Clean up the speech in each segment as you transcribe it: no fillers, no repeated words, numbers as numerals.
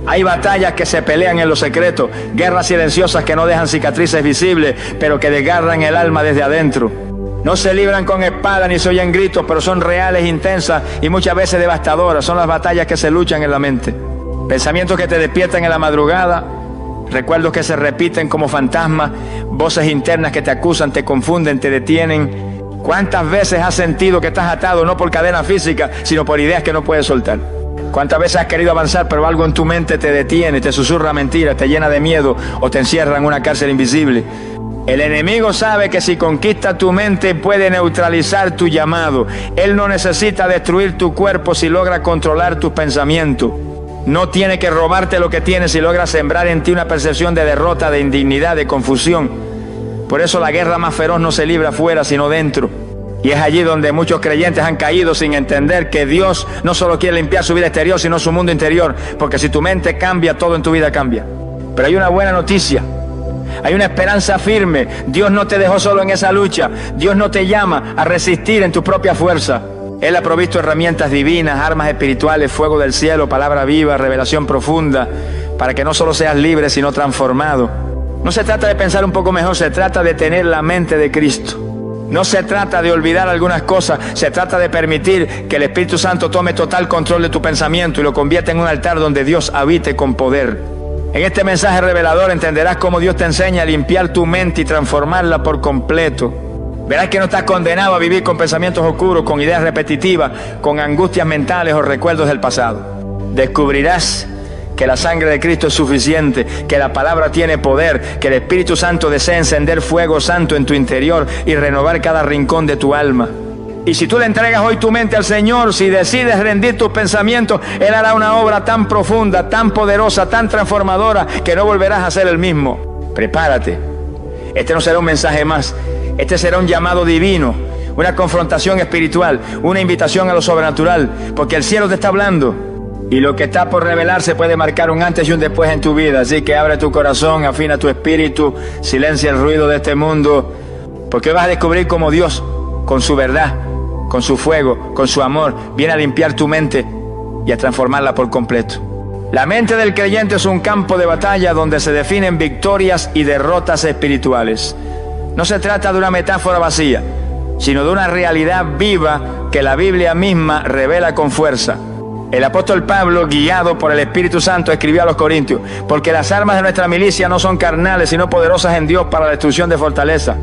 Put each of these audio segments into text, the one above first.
Hay batallas que se pelean en lo secreto, guerras silenciosas que no dejan cicatrices visibles, pero que desgarran el alma desde adentro. No se libran con espada ni se oyen gritos, pero son reales, intensas y muchas veces devastadoras. Son las batallas que se luchan en la mente. Pensamientos que te despiertan en la madrugada, recuerdos que se repiten como fantasmas, voces internas que te acusan, te confunden, te detienen. ¿Cuántas veces has sentido que estás atado no por cadena física, sino por ideas que no puedes soltar? ¿Cuántas veces has querido avanzar, pero algo en tu mente te detiene, te susurra mentiras, te llena de miedo o te encierra en una cárcel invisible? El enemigo sabe que si conquista tu mente puede neutralizar tu llamado. Él no necesita destruir tu cuerpo si logra controlar tus pensamientos. No tiene que robarte lo que tienes si logra sembrar en ti una percepción de derrota, de indignidad, de confusión. Por eso la guerra más feroz no se libra afuera, sino dentro. Y es allí donde muchos creyentes han caído sin entender que Dios no solo quiere limpiar su vida exterior, sino su mundo interior. Porque si tu mente cambia, todo en tu vida cambia. Pero hay una buena noticia. Hay una esperanza firme. Dios no te dejó solo en esa lucha. Dios no te llama a resistir en tu propia fuerza. Él ha provisto herramientas divinas, armas espirituales, fuego del cielo, palabra viva, revelación profunda, para que no solo seas libre, sino transformado. No se trata de pensar un poco mejor, se trata de tener la mente de Cristo. No se trata de olvidar algunas cosas, se trata de permitir que el Espíritu Santo tome total control de tu pensamiento y lo convierta en un altar donde Dios habite con poder. En este mensaje revelador entenderás cómo Dios te enseña a limpiar tu mente y transformarla por completo. Verás que no estás condenado a vivir con pensamientos oscuros, con ideas repetitivas, con angustias mentales o recuerdos del pasado. Descubrirás que la sangre de Cristo es suficiente, que la palabra tiene poder, que el Espíritu Santo desea encender fuego santo en tu interior y renovar cada rincón de tu alma. Y si tú le entregas hoy tu mente al Señor, si decides rendir tus pensamientos, Él hará una obra tan profunda, tan poderosa, tan transformadora, que no volverás a ser el mismo. Prepárate. Este no será un mensaje más. Este será un llamado divino, una confrontación espiritual, una invitación a lo sobrenatural, porque el cielo te está hablando. Y lo que está por revelarse puede marcar un antes y un después en tu vida. Así que abre tu corazón, afina tu espíritu, silencia el ruido de este mundo, porque vas a descubrir cómo Dios, con su verdad, con su fuego, con su amor, viene a limpiar tu mente y a transformarla por completo. La mente del creyente es un campo de batalla donde se definen victorias y derrotas espirituales. No se trata de una metáfora vacía, sino de una realidad viva que la Biblia misma revela con fuerza. El apóstol Pablo, guiado por el Espíritu Santo, escribió a los Corintios: porque las armas de nuestra milicia no son carnales, sino poderosas en Dios para la destrucción de fortaleza,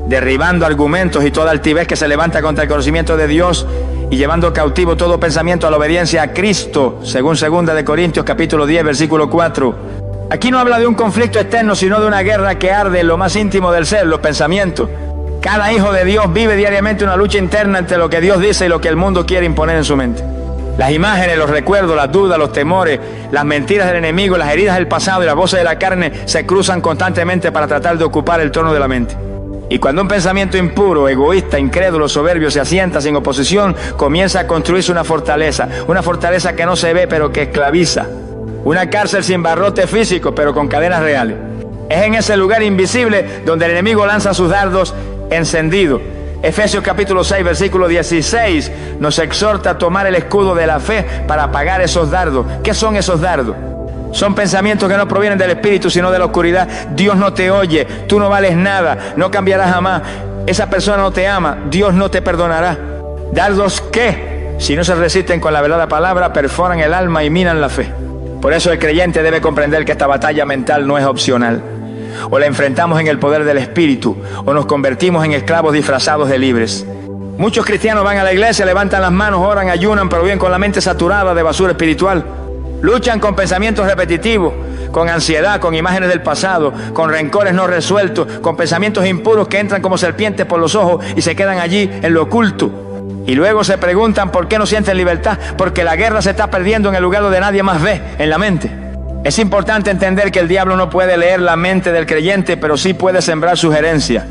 derribando argumentos y toda altivez que se levanta contra el conocimiento de Dios y llevando cautivo todo pensamiento a la obediencia a Cristo, según 2 de Corintios capítulo 10, versículo 4. Aquí no habla de un conflicto externo, sino de una guerra que arde en lo más íntimo del ser, los pensamientos. Cada hijo de Dios vive diariamente una lucha interna entre lo que Dios dice y lo que el mundo quiere imponer en su mente. Las imágenes, los recuerdos, las dudas, los temores, las mentiras del enemigo, las heridas del pasado y las voces de la carne se cruzan constantemente para tratar de ocupar el trono de la mente. Y cuando un pensamiento impuro, egoísta, incrédulo, soberbio se asienta sin oposición, comienza a construirse una fortaleza que no se ve pero que esclaviza. Una cárcel sin barrotes físicos pero con cadenas reales. Es en ese lugar invisible donde el enemigo lanza sus dardos encendidos. Efesios capítulo 6, versículo 16 nos exhorta a tomar el escudo de la fe para apagar esos dardos. ¿Qué son esos dardos? Son pensamientos que no provienen del Espíritu, sino de la oscuridad. Dios no te oye, tú no vales nada, no cambiarás jamás. Esa persona no te ama, Dios no te perdonará. ¿Dardos qué? Si no se resisten con la verdadera palabra, perforan el alma y minan la fe. Por eso el creyente debe comprender que esta batalla mental no es opcional. O la enfrentamos en el poder del Espíritu, o nos convertimos en esclavos disfrazados de libres. Muchos cristianos van a la iglesia, levantan las manos, oran, ayunan, pero viven con la mente saturada de basura espiritual. Luchan con pensamientos repetitivos, con ansiedad, con imágenes del pasado, con rencores no resueltos, con pensamientos impuros que entran como serpientes por los ojos y se quedan allí en lo oculto. Y luego se preguntan por qué no sienten libertad, porque la guerra se está perdiendo en el lugar donde nadie más ve, en la mente. Es importante entender que el diablo no puede leer la mente del creyente, pero sí puede sembrar sugerencias.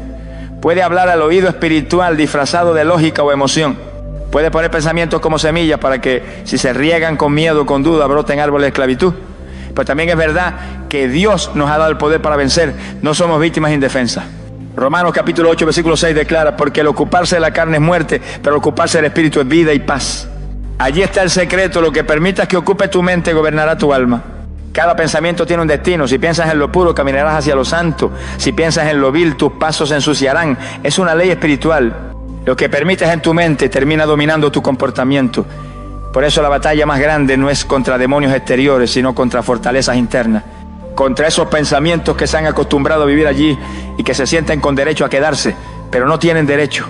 Puede hablar al oído espiritual disfrazado de lógica o emoción. Puede poner pensamientos como semillas para que, si se riegan con miedo o con duda, broten árboles de esclavitud. Pero también es verdad que Dios nos ha dado el poder para vencer. No somos víctimas indefensas. Romanos capítulo 8, versículo 6 declara: porque el ocuparse de la carne es muerte, pero ocuparse del espíritu es vida y paz. Allí está el secreto: lo que permitas que ocupe tu mente gobernará tu alma. Cada pensamiento tiene un destino. Si piensas en lo puro, caminarás hacia lo santo. Si piensas en lo vil, tus pasos se ensuciarán. Es una ley espiritual. Lo que permites en tu mente termina dominando tu comportamiento. Por eso la batalla más grande no es contra demonios exteriores, sino contra fortalezas internas. Contra esos pensamientos que se han acostumbrado a vivir allí y que se sienten con derecho a quedarse, pero no tienen derecho.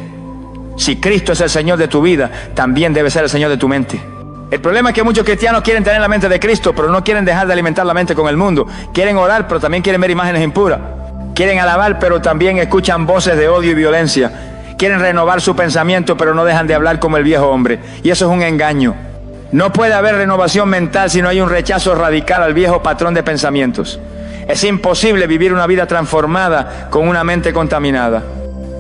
Si Cristo es el Señor de tu vida, también debe ser el Señor de tu mente. El problema es que muchos cristianos quieren tener la mente de Cristo, pero no quieren dejar de alimentar la mente con el mundo. Quieren orar, pero también quieren ver imágenes impuras. Quieren alabar, pero también escuchan voces de odio y violencia. Quieren renovar su pensamiento, pero no dejan de hablar como el viejo hombre. Y eso es un engaño. No puede haber renovación mental si no hay un rechazo radical al viejo patrón de pensamientos. Es imposible vivir una vida transformada con una mente contaminada.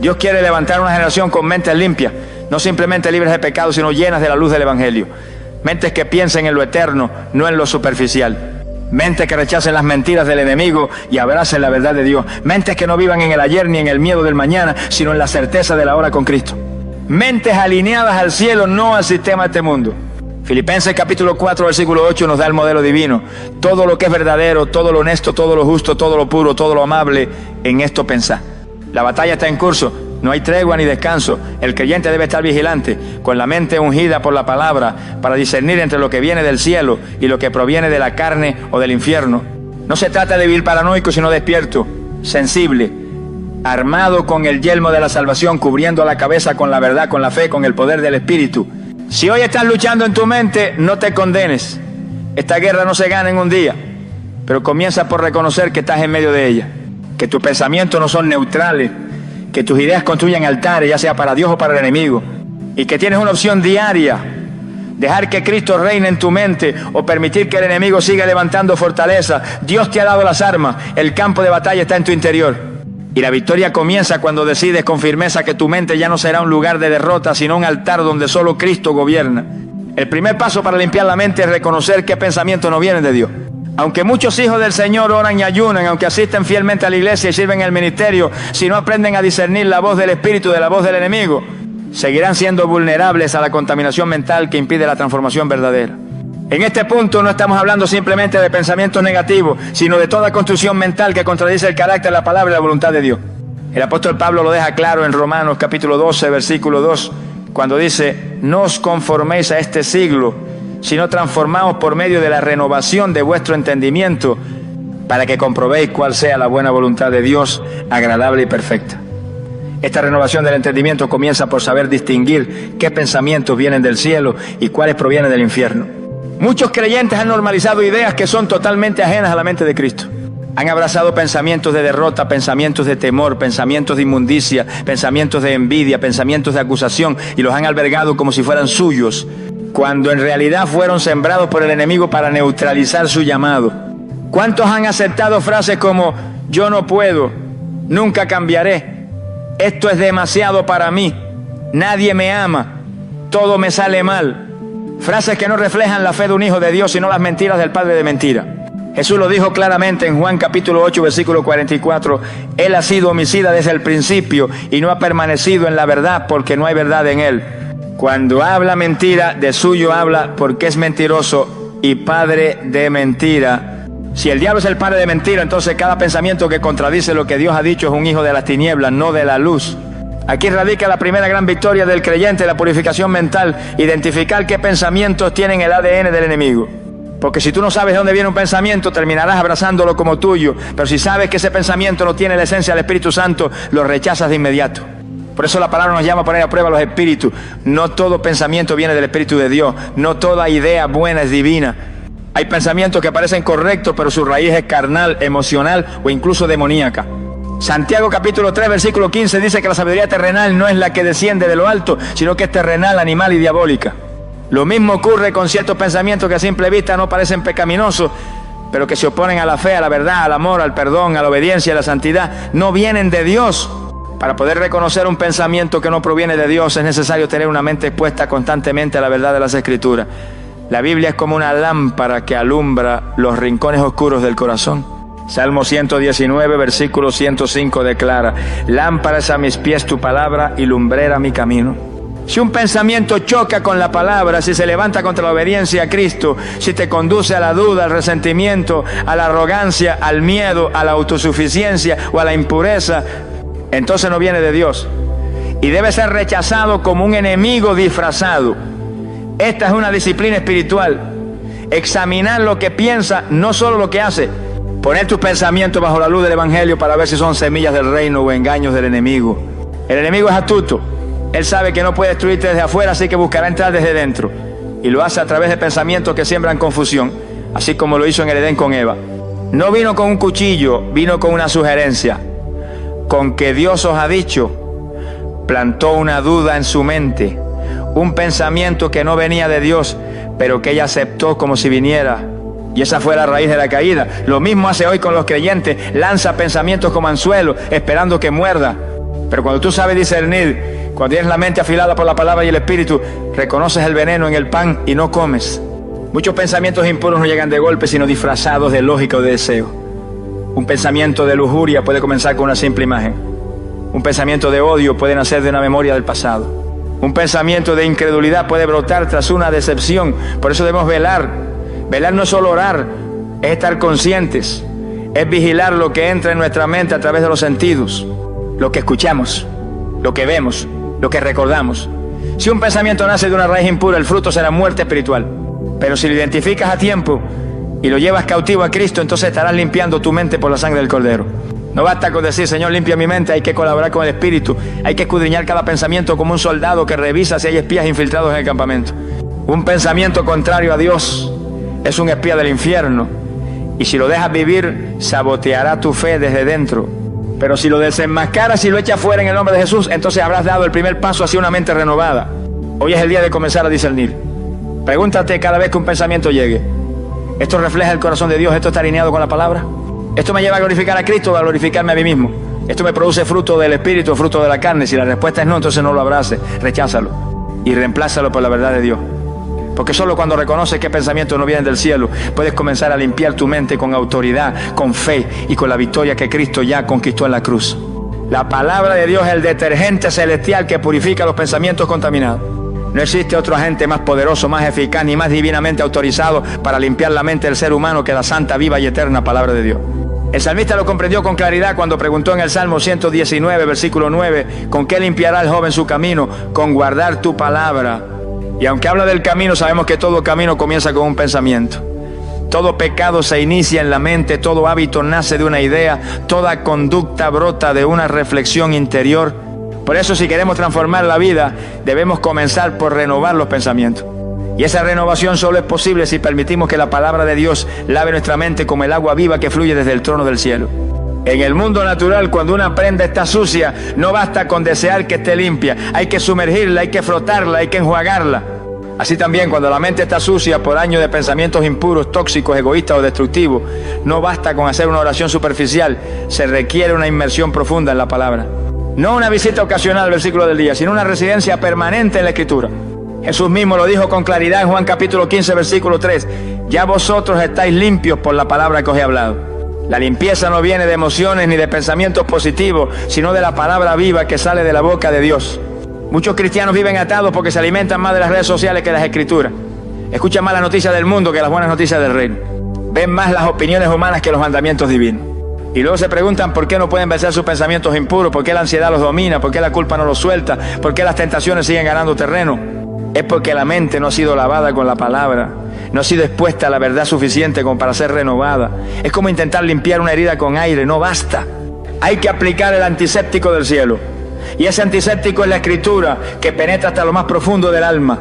Dios quiere levantar una generación con mentes limpias, no simplemente libres de pecado, sino llenas de la luz del Evangelio. Mentes que piensen en lo eterno, no en lo superficial. Mentes que rechacen las mentiras del enemigo y abracen la verdad de Dios. Mentes que no vivan en el ayer ni en el miedo del mañana, sino en la certeza de la hora con Cristo. Mentes alineadas al cielo, no al sistema de este mundo. Filipenses capítulo 4, versículo 8 nos da el modelo divino. Todo lo que es verdadero, todo lo honesto, todo lo justo, todo lo puro, todo lo amable, en esto pensad. La batalla está en curso. No hay tregua ni descanso. El creyente debe estar vigilante, con la mente ungida por la palabra, para discernir entre lo que viene del cielo y lo que proviene de la carne o del infierno. No se trata de vivir paranoico, sino despierto, sensible, armado con el yelmo de la salvación, cubriendo la cabeza con la verdad, con la fe, con el poder del Espíritu. Si hoy estás luchando en tu mente, no te condenes. Esta guerra no se gana en un día, pero comienza por reconocer que estás en medio de ella, que tus pensamientos no son neutrales, que tus ideas construyen altares, ya sea para Dios o para el enemigo, y que tienes una opción diaria: dejar que Cristo reine en tu mente o permitir que el enemigo siga levantando fortaleza. Dios te ha dado las armas, el campo de batalla está en tu interior, y la victoria comienza cuando decides con firmeza que tu mente ya no será un lugar de derrota, sino un altar donde solo Cristo gobierna. El primer paso para limpiar la mente es reconocer qué pensamientos no vienen de Dios. Aunque muchos hijos del Señor oran y ayunan, aunque asisten fielmente a la iglesia y sirven en el ministerio, si no aprenden a discernir la voz del Espíritu de la voz del enemigo, seguirán siendo vulnerables a la contaminación mental que impide la transformación verdadera. En este punto no estamos hablando simplemente de pensamientos negativos, sino de toda construcción mental que contradice el carácter, la palabra y la voluntad de Dios. El apóstol Pablo lo deja claro en Romanos capítulo 12, versículo 2, cuando dice: no os conforméis a este siglo, sino transformaos por medio de la renovación de vuestro entendimiento, para que comprobéis cuál sea la buena voluntad de Dios, agradable y perfecta. Esta renovación del entendimiento comienza por saber distinguir qué pensamientos vienen del cielo y cuáles provienen del infierno. Muchos creyentes han normalizado ideas que son totalmente ajenas a la mente de Cristo. Han abrazado pensamientos de derrota, pensamientos de temor, pensamientos de inmundicia, pensamientos de envidia, pensamientos de acusación, y los han albergado como si fueran suyos, cuando en realidad fueron sembrados por el enemigo para neutralizar su llamado. ¿Cuántos han aceptado frases como: yo no puedo, nunca cambiaré, esto es demasiado para mí, nadie me ama, todo me sale mal? Frases que no reflejan la fe de un hijo de Dios, sino las mentiras del padre de mentira. Jesús lo dijo claramente en Juan capítulo 8, versículo 44. Él ha sido homicida desde el principio y no ha permanecido en la verdad, porque no hay verdad en él. Cuando habla mentira, de suyo habla, porque es mentiroso y padre de mentira. Si el diablo es el padre de mentira, entonces cada pensamiento que contradice lo que Dios ha dicho es un hijo de las tinieblas, no de la luz. Aquí radica la primera gran victoria del creyente, la purificación mental: identificar qué pensamientos tienen el ADN del enemigo. Porque si tú no sabes de dónde viene un pensamiento, terminarás abrazándolo como tuyo. Pero si sabes que ese pensamiento no tiene la esencia del Espíritu Santo, lo rechazas de inmediato. Por eso la palabra nos llama a poner a prueba los espíritus. No todo pensamiento viene del Espíritu de Dios. No toda idea buena es divina. Hay pensamientos que parecen correctos, pero su raíz es carnal, emocional o incluso demoníaca. Santiago capítulo 3, versículo 15 dice que la sabiduría terrenal no es la que desciende de lo alto, sino que es terrenal, animal y diabólica. Lo mismo ocurre con ciertos pensamientos que a simple vista no parecen pecaminosos, pero que se oponen a la fe, a la verdad, al amor, al perdón, a la obediencia, a la santidad. No vienen de Dios. Para poder reconocer un pensamiento que no proviene de Dios, es necesario tener una mente expuesta constantemente a la verdad de las Escrituras. La Biblia es como una lámpara que alumbra los rincones oscuros del corazón. Salmo 119, versículo 105 declara: lámpara es a mis pies tu palabra y lumbrera mi camino. Si un pensamiento choca con la palabra, si se levanta contra la obediencia a Cristo, si te conduce a la duda, al resentimiento, a la arrogancia, al miedo, a la autosuficiencia o a la impureza, entonces no viene de Dios y debe ser rechazado como un enemigo disfrazado. Esta es una disciplina espiritual. Examinar lo que piensa, no solo lo que hace. Poner tus pensamientos bajo la luz del Evangelio para ver si son semillas del reino o engaños del enemigo. El enemigo es astuto. Él sabe que no puede destruirte desde afuera, así que buscará entrar desde dentro. Y lo hace a través de pensamientos que siembran confusión, así como lo hizo en el Edén con Eva. No vino con un cuchillo, vino con una sugerencia. Con que Dios os ha dicho, plantó una duda en su mente. Un pensamiento que no venía de Dios, pero que ella aceptó como si viniera. Y esa fue la raíz de la caída. Lo mismo hace hoy con los creyentes. Lanza pensamientos como anzuelos, esperando que muerda. Pero cuando tú sabes discernir, cuando tienes la mente afilada por la palabra y el espíritu, reconoces el veneno en el pan y no comes. Muchos pensamientos impuros no llegan de golpe, sino disfrazados de lógica o de deseo. Un pensamiento de lujuria puede comenzar con una simple imagen. Un pensamiento de odio puede nacer de una memoria del pasado. Un pensamiento de incredulidad puede brotar tras una decepción. Por eso debemos velar. Velar no es solo orar, es estar conscientes. Es vigilar lo que entra en nuestra mente a través de los sentidos. Lo que escuchamos, lo que vemos, lo que recordamos. Si un pensamiento nace de una raíz impura, el fruto será muerte espiritual. Pero si lo identificas a tiempo y lo llevas cautivo a Cristo, entonces estarás limpiando tu mente por la sangre del Cordero. No basta con decir, Señor, limpia mi mente, hay que colaborar con el Espíritu. Hay que escudriñar cada pensamiento como un soldado que revisa si hay espías infiltrados en el campamento. Un pensamiento contrario a Dios es un espía del infierno. Y si lo dejas vivir, saboteará tu fe desde dentro. Pero si lo desenmascaras y lo echas fuera en el nombre de Jesús, entonces habrás dado el primer paso hacia una mente renovada. Hoy es el día de comenzar a discernir. Pregúntate cada vez que un pensamiento llegue, ¿esto refleja el corazón de Dios? ¿Esto está alineado con la palabra? ¿Esto me lleva a glorificar a Cristo o a glorificarme a mí mismo? ¿Esto me produce fruto del Espíritu o fruto de la carne? Si la respuesta es no, entonces no lo abraces, recházalo y reemplázalo por la verdad de Dios. Porque solo cuando reconoces que pensamientos no vienen del cielo, puedes comenzar a limpiar tu mente con autoridad, con fe y con la victoria que Cristo ya conquistó en la cruz. La palabra de Dios es el detergente celestial que purifica los pensamientos contaminados. No existe otro agente más poderoso, más eficaz ni más divinamente autorizado para limpiar la mente del ser humano que la santa, viva y eterna palabra de Dios. El salmista lo comprendió con claridad cuando preguntó en el Salmo 119, versículo 9, ¿con qué limpiará el joven su camino? Con guardar tu palabra. Y aunque habla del camino, sabemos que todo camino comienza con un pensamiento. Todo pecado se inicia en la mente, todo hábito nace de una idea, toda conducta brota de una reflexión interior. Por eso, si queremos transformar la vida, debemos comenzar por renovar los pensamientos. Y esa renovación solo es posible si permitimos que la palabra de Dios lave nuestra mente como el agua viva que fluye desde el trono del cielo. En el mundo natural, cuando una prenda está sucia, no basta con desear que esté limpia. Hay que sumergirla, hay que frotarla, hay que enjuagarla. Así también, cuando la mente está sucia por años de pensamientos impuros, tóxicos, egoístas o destructivos, no basta con hacer una oración superficial. Se requiere una inmersión profunda en la palabra. No una visita ocasional al versículo del día, sino una residencia permanente en la Escritura. Jesús mismo lo dijo con claridad en Juan capítulo 15, versículo 3. Ya vosotros estáis limpios por la palabra que os he hablado. La limpieza no viene de emociones ni de pensamientos positivos, sino de la palabra viva que sale de la boca de Dios. Muchos cristianos viven atados porque se alimentan más de las redes sociales que de las Escrituras. Escuchan más las noticias del mundo que las buenas noticias del reino. Ven más las opiniones humanas que los mandamientos divinos. Y luego se preguntan por qué no pueden vencer sus pensamientos impuros, por qué la ansiedad los domina, por qué la culpa no los suelta, por qué las tentaciones siguen ganando terreno. Es porque la mente no ha sido lavada con la palabra, no ha sido expuesta a la verdad suficiente como para ser renovada. Es como intentar limpiar una herida con aire, no basta. Hay que aplicar el antiséptico del cielo. Y ese antiséptico es la Escritura, que penetra hasta lo más profundo del alma.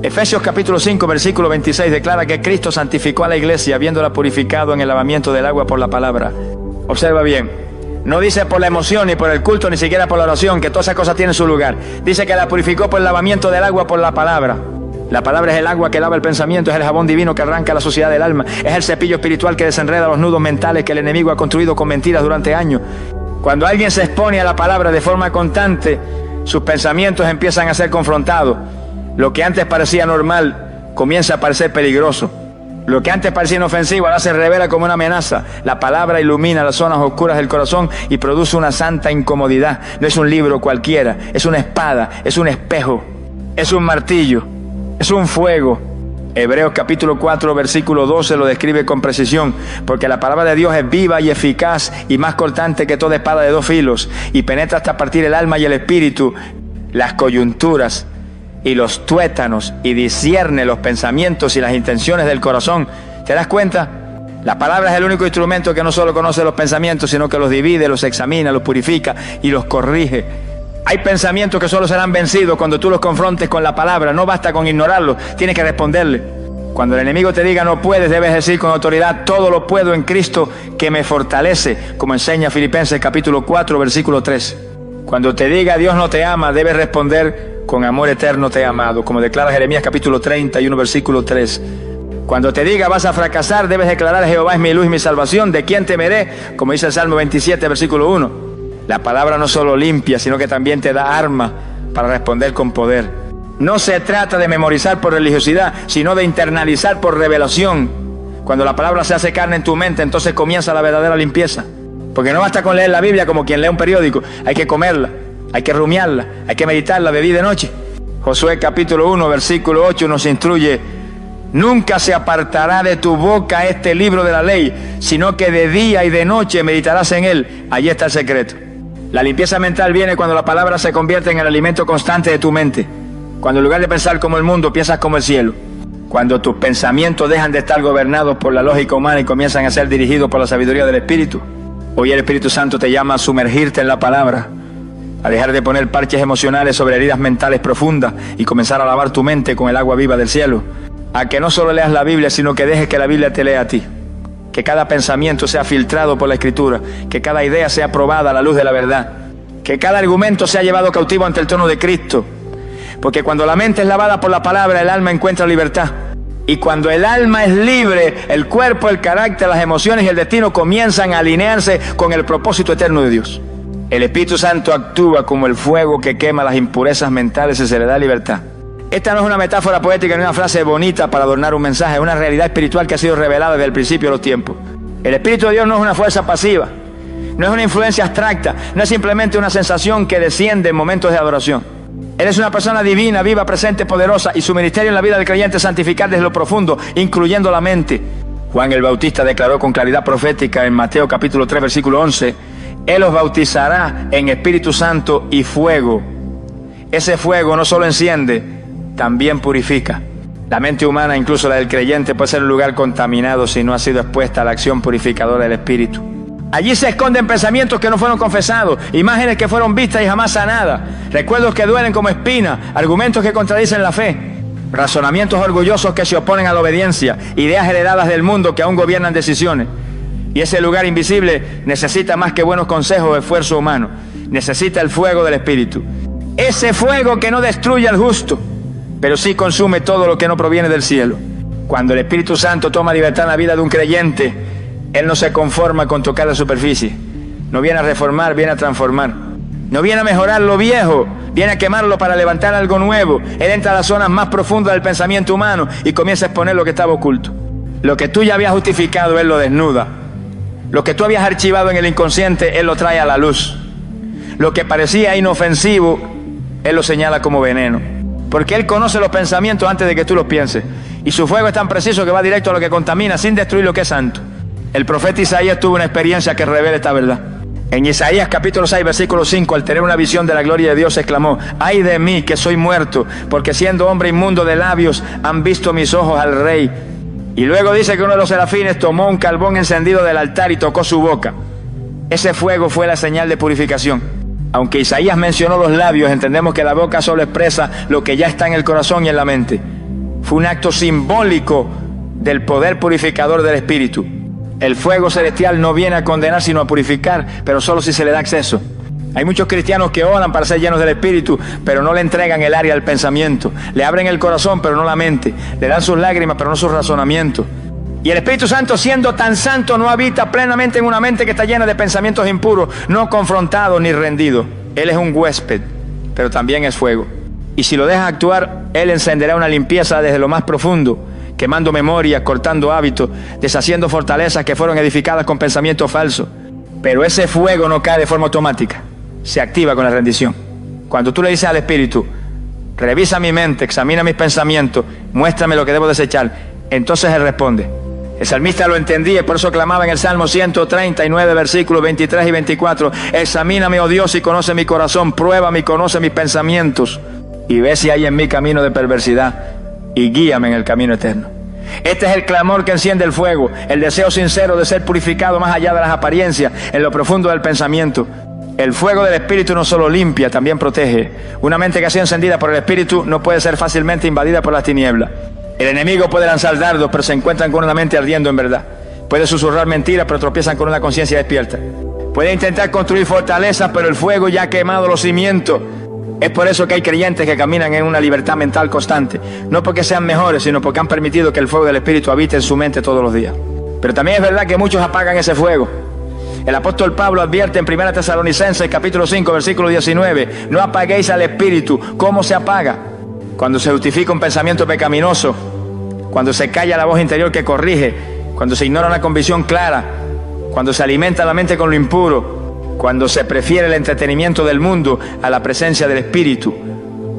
Efesios capítulo 5, versículo 26 declara que Cristo santificó a la iglesia, habiéndola purificado en el lavamiento del agua por la palabra. Observa bien, no dice por la emoción, ni por el culto, ni siquiera por la oración, que todas esas cosas tienen su lugar. Dice que la purificó por el lavamiento del agua por la palabra. La palabra es el agua que lava el pensamiento, es el jabón divino que arranca la suciedad del alma, es el cepillo espiritual que desenreda los nudos mentales que el enemigo ha construido con mentiras durante años. Cuando alguien se expone a la palabra de forma constante, sus pensamientos empiezan a ser confrontados. Lo que antes parecía normal comienza a parecer peligroso. Lo que antes parecía inofensivo ahora se revela como una amenaza. La palabra ilumina las zonas oscuras del corazón y produce una santa incomodidad. No es un libro cualquiera, es una espada, es un espejo. es un martillo, es un fuego. Hebreos capítulo 4 versículo 12 lo describe con precisión, porque la palabra de Dios es viva y eficaz y más cortante que toda espada de dos filos, y penetra hasta partir el alma y el espíritu, las coyunturas y los tuétanos, y discierne los pensamientos y las intenciones del corazón. ¿Te das cuenta? La palabra es el único instrumento que no solo conoce los pensamientos, sino que los divide, los examina, los purifica y los corrige. Hay pensamientos que solo serán vencidos cuando tú los confrontes con la palabra. No basta con ignorarlos, tienes que responderle. Cuando el enemigo te diga no puedes, debes decir con autoridad: todo lo puedo en Cristo que me fortalece, como enseña Filipenses capítulo 4 versículo 3. Cuando te diga Dios no te ama, debes responder: con amor eterno te he amado, como declara Jeremías capítulo 31 versículo 3. Cuando te diga vas a fracasar, debes declarar: Jehová es mi luz y mi salvación, ¿de quién temeré?, como dice el Salmo 27 versículo 1. La palabra no solo limpia, sino que también te da arma para responder con poder. No se trata de memorizar por religiosidad, sino de internalizar por revelación. Cuando la palabra se hace carne en tu mente, entonces comienza la verdadera limpieza. Porque no basta con leer la Biblia como quien lee un periódico, hay que comerla, hay que rumiarla, hay que meditarla de día y de noche. Josué capítulo 1 versículo 8 nos instruye: nunca se apartará de tu boca este libro de la ley, sino que de día y de noche meditarás en él. Allí está el secreto. La limpieza mental viene cuando la palabra se convierte en el alimento constante de tu mente. Cuando en lugar de pensar como el mundo, piensas como el cielo. Cuando tus pensamientos dejan de estar gobernados por la lógica humana y comienzan a ser dirigidos por la sabiduría del Espíritu. Hoy el Espíritu Santo te llama a sumergirte en la palabra, a dejar de poner parches emocionales sobre heridas mentales profundas y comenzar a lavar tu mente con el agua viva del cielo. A que no solo leas la Biblia, sino que dejes que la Biblia te lea a ti. Que cada pensamiento sea filtrado por la Escritura, que cada idea sea probada a la luz de la verdad, que cada argumento sea llevado cautivo ante el trono de Cristo. Porque cuando la mente es lavada por la palabra, el alma encuentra libertad. Y cuando el alma es libre, el cuerpo, el carácter, las emociones y el destino comienzan a alinearse con el propósito eterno de Dios. El Espíritu Santo actúa como el fuego que quema las impurezas mentales y se le da libertad. Esta no es una metáfora poética ni una frase bonita para adornar un mensaje, es una realidad espiritual que ha sido revelada desde el principio de los tiempos. El Espíritu de Dios no es una fuerza pasiva, no es una influencia abstracta, no es simplemente una sensación que desciende en momentos de adoración. Él es una persona divina, viva, presente, poderosa, y su ministerio en la vida del creyente es santificar desde lo profundo, incluyendo la mente. Juan el Bautista declaró con claridad profética en Mateo capítulo 3 versículo 11: Él os bautizará en Espíritu Santo y fuego. Ese fuego no solo enciende, también purifica. La mente humana, incluso la del creyente, puede ser un lugar contaminado si no ha sido expuesta a la acción purificadora del Espíritu. Allí se esconden pensamientos que no fueron confesados, imágenes que fueron vistas y jamás sanadas, recuerdos que duelen como espina, argumentos que contradicen la fe, razonamientos orgullosos que se oponen a la obediencia, ideas heredadas del mundo que aún gobiernan decisiones. Y ese lugar invisible necesita más que buenos consejos o esfuerzo humano, necesita el fuego del Espíritu. Ese fuego que no destruye al justo, pero sí consume todo lo que no proviene del cielo. Cuando el Espíritu Santo toma libertad en la vida de un creyente, Él no se conforma con tocar la superficie. No viene a reformar, viene a transformar. No viene a mejorar lo viejo, viene a quemarlo para levantar algo nuevo. Él entra a las zonas más profundas del pensamiento humano y comienza a exponer lo que estaba oculto. Lo que tú ya habías justificado, Él lo desnuda. Lo que tú habías archivado en el inconsciente, Él lo trae a la luz. Lo que parecía inofensivo, Él lo señala como veneno. Porque Él conoce los pensamientos antes de que tú los pienses. Y su fuego es tan preciso que va directo a lo que contamina sin destruir lo que es santo. El profeta Isaías tuvo una experiencia que revela esta verdad. En Isaías capítulo 6 versículo 5, al tener una visión de la gloria de Dios, exclamó: ¡ay de mí que soy muerto! Porque siendo hombre inmundo de labios, han visto mis ojos al Rey. Y luego dice que uno de los serafines tomó un carbón encendido del altar y tocó su boca. Ese fuego fue la señal de purificación. Aunque Isaías mencionó los labios, entendemos que la boca solo expresa lo que ya está en el corazón y en la mente. Fue un acto simbólico del poder purificador del Espíritu. El fuego celestial no viene a condenar sino a purificar, pero solo si se le da acceso. Hay muchos cristianos que oran para ser llenos del Espíritu, pero no le entregan el área del pensamiento. Le abren el corazón, pero no la mente. Le dan sus lágrimas, pero no sus razonamientos. Y el Espíritu Santo, siendo tan santo, no habita plenamente en una mente que está llena de pensamientos impuros, no confrontado ni rendido. Él es un huésped, pero también es fuego. Y si lo dejas actuar, Él encenderá una limpieza desde lo más profundo, quemando memorias, cortando hábitos, deshaciendo fortalezas que fueron edificadas con pensamientos falsos. Pero ese fuego no cae de forma automática, se activa con la rendición. Cuando tú le dices al Espíritu: revisa mi mente, examina mis pensamientos, muéstrame lo que debo desechar. Entonces Él responde. El salmista lo entendía y por eso clamaba en el Salmo 139, versículos 23 y 24. Examíname, oh Dios, y conoce mi corazón, pruébame y conoce mis pensamientos, y ve si hay en mí camino de perversidad, y guíame en el camino eterno. Este es el clamor que enciende el fuego, el deseo sincero de ser purificado más allá de las apariencias, en lo profundo del pensamiento. El fuego del Espíritu no solo limpia, también protege. Una mente que ha sido encendida por el Espíritu no puede ser fácilmente invadida por las tinieblas. El enemigo puede lanzar dardos, pero se encuentran con una mente ardiendo en verdad. Puede susurrar mentiras, pero tropiezan con una conciencia despierta. Puede intentar construir fortalezas, pero el fuego ya ha quemado los cimientos. Es por eso que hay creyentes que caminan en una libertad mental constante. No porque sean mejores, sino porque han permitido que el fuego del Espíritu habite en su mente todos los días. Pero también es verdad que muchos apagan ese fuego. El apóstol Pablo advierte en 1 Tesalonicenses, capítulo 5, versículo 19, no apaguéis al Espíritu. ¿Cómo se apaga? Cuando se justifica un pensamiento pecaminoso, cuando se calla la voz interior que corrige, cuando se ignora una convicción clara, cuando se alimenta la mente con lo impuro, cuando se prefiere el entretenimiento del mundo a la presencia del Espíritu.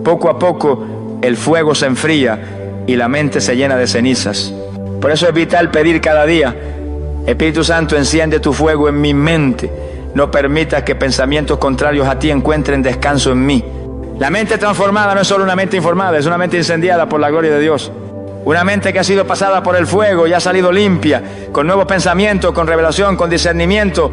Poco a poco el fuego se enfría y la mente se llena de cenizas. Por eso es vital pedir cada día: Espíritu Santo, enciende tu fuego en mi mente. No permitas que pensamientos contrarios a ti encuentren descanso en mí. La mente transformada no es solo una mente informada, es una mente incendiada por la gloria de Dios. Una mente que ha sido pasada por el fuego y ha salido limpia, con nuevos pensamientos, con revelación, con discernimiento.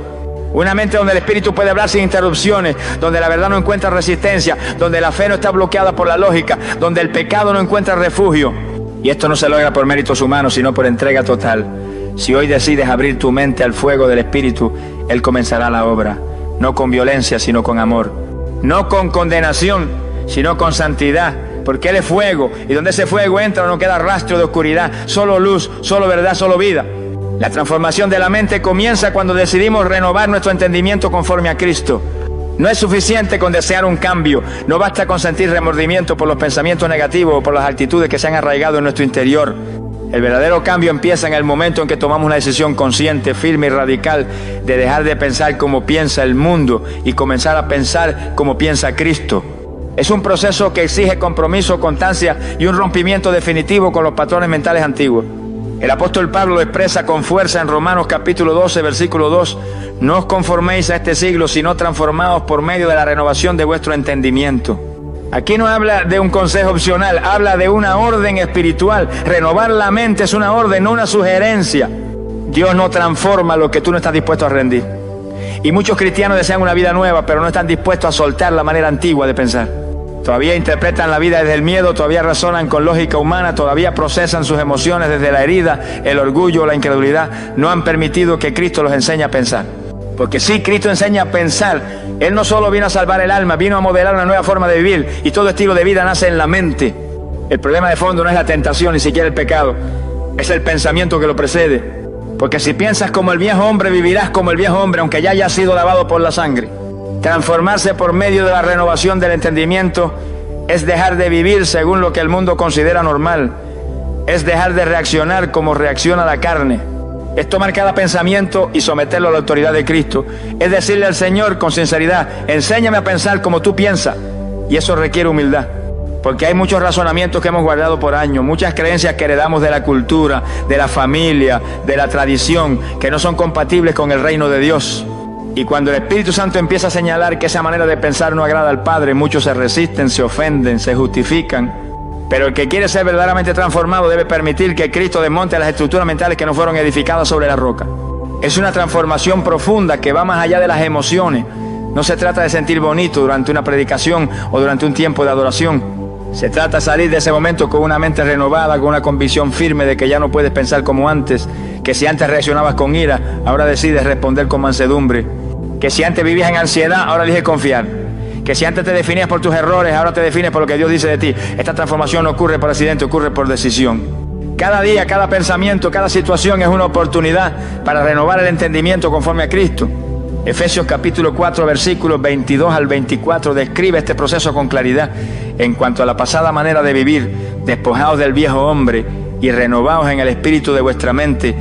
Una mente donde el Espíritu puede hablar sin interrupciones, donde la verdad no encuentra resistencia, donde la fe no está bloqueada por la lógica, donde el pecado no encuentra refugio. Y esto no se logra por méritos humanos, sino por entrega total. Si hoy decides abrir tu mente al fuego del Espíritu, Él comenzará la obra, no con violencia, sino con amor. No con condenación, sino con santidad, porque Él es fuego, y donde ese fuego entra no queda rastro de oscuridad, solo luz, solo verdad, solo vida. La transformación de la mente comienza cuando decidimos renovar nuestro entendimiento conforme a Cristo. No es suficiente con desear un cambio, no basta con sentir remordimiento por los pensamientos negativos o por las actitudes que se han arraigado en nuestro interior. El verdadero cambio empieza en el momento en que tomamos una decisión consciente, firme y radical de dejar de pensar como piensa el mundo y comenzar a pensar como piensa Cristo. Es un proceso que exige compromiso, constancia y un rompimiento definitivo con los patrones mentales antiguos. El apóstol Pablo lo expresa con fuerza en Romanos capítulo 12, versículo 2. No os conforméis a este siglo, sino transformaos por medio de la renovación de vuestro entendimiento. Aquí no habla de un consejo opcional, habla de una orden espiritual. Renovar la mente es una orden, no una sugerencia. Dios no transforma lo que tú no estás dispuesto a rendir. Y muchos cristianos desean una vida nueva, pero no están dispuestos a soltar la manera antigua de pensar. Todavía interpretan la vida desde el miedo, todavía razonan con lógica humana, todavía procesan sus emociones desde la herida, el orgullo, la incredulidad. No han permitido que Cristo los enseñe a pensar. Porque sí, Cristo enseña a pensar. Él no solo vino a salvar el alma, vino a modelar una nueva forma de vivir. Y todo estilo de vida nace en la mente. El problema de fondo no es la tentación, ni siquiera el pecado. Es el pensamiento que lo precede. Porque si piensas como el viejo hombre, vivirás como el viejo hombre, aunque ya haya sido lavado por la sangre. Transformarse por medio de la renovación del entendimiento es dejar de vivir según lo que el mundo considera normal. Es dejar de reaccionar como reacciona la carne. Es tomar cada pensamiento y someterlo a la autoridad de Cristo. Es decirle al Señor con sinceridad: enséñame a pensar como tú piensas. Y eso requiere humildad. Porque hay muchos razonamientos que hemos guardado por años, muchas creencias que heredamos de la cultura, de la familia, de la tradición, que no son compatibles con el reino de Dios. Y cuando el Espíritu Santo empieza a señalar que esa manera de pensar no agrada al Padre, muchos se resisten, se ofenden, se justifican. Pero el que quiere ser verdaderamente transformado debe permitir que Cristo desmonte las estructuras mentales que no fueron edificadas sobre la roca. Es una transformación profunda que va más allá de las emociones. No se trata de sentir bonito durante una predicación o durante un tiempo de adoración. Se trata de salir de ese momento con una mente renovada, con una convicción firme de que ya no puedes pensar como antes, que si antes reaccionabas con ira, ahora decides responder con mansedumbre, que si antes vivías en ansiedad, ahora eliges confiar, que si antes te definías por tus errores, ahora te defines por lo que Dios dice de ti. Esta transformación no ocurre por accidente, ocurre por decisión. Cada día, cada pensamiento, cada situación es una oportunidad para renovar el entendimiento conforme a Cristo. Efesios capítulo 4, versículos 22 al 24 describe este proceso con claridad. En cuanto a la pasada manera de vivir, despojados del viejo hombre y renovados en el espíritu de vuestra mente,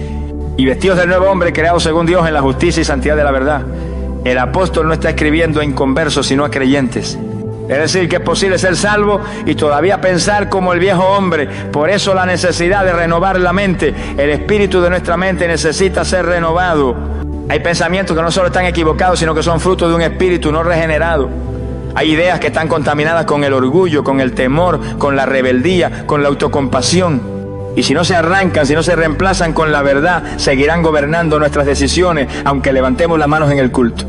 y vestidos del nuevo hombre creado según Dios en la justicia y santidad de la verdad. El apóstol no está escribiendo a inconversos, sino a creyentes. Es decir, que es posible ser salvo y todavía pensar como el viejo hombre. Por eso la necesidad de renovar la mente. El espíritu de nuestra mente necesita ser renovado. Hay pensamientos que no solo están equivocados, sino que son fruto de un espíritu no regenerado. Hay ideas que están contaminadas con el orgullo, con el temor, con la rebeldía, con la autocompasión. Y si no se arrancan, si no se reemplazan con la verdad, seguirán gobernando nuestras decisiones, aunque levantemos las manos en el culto.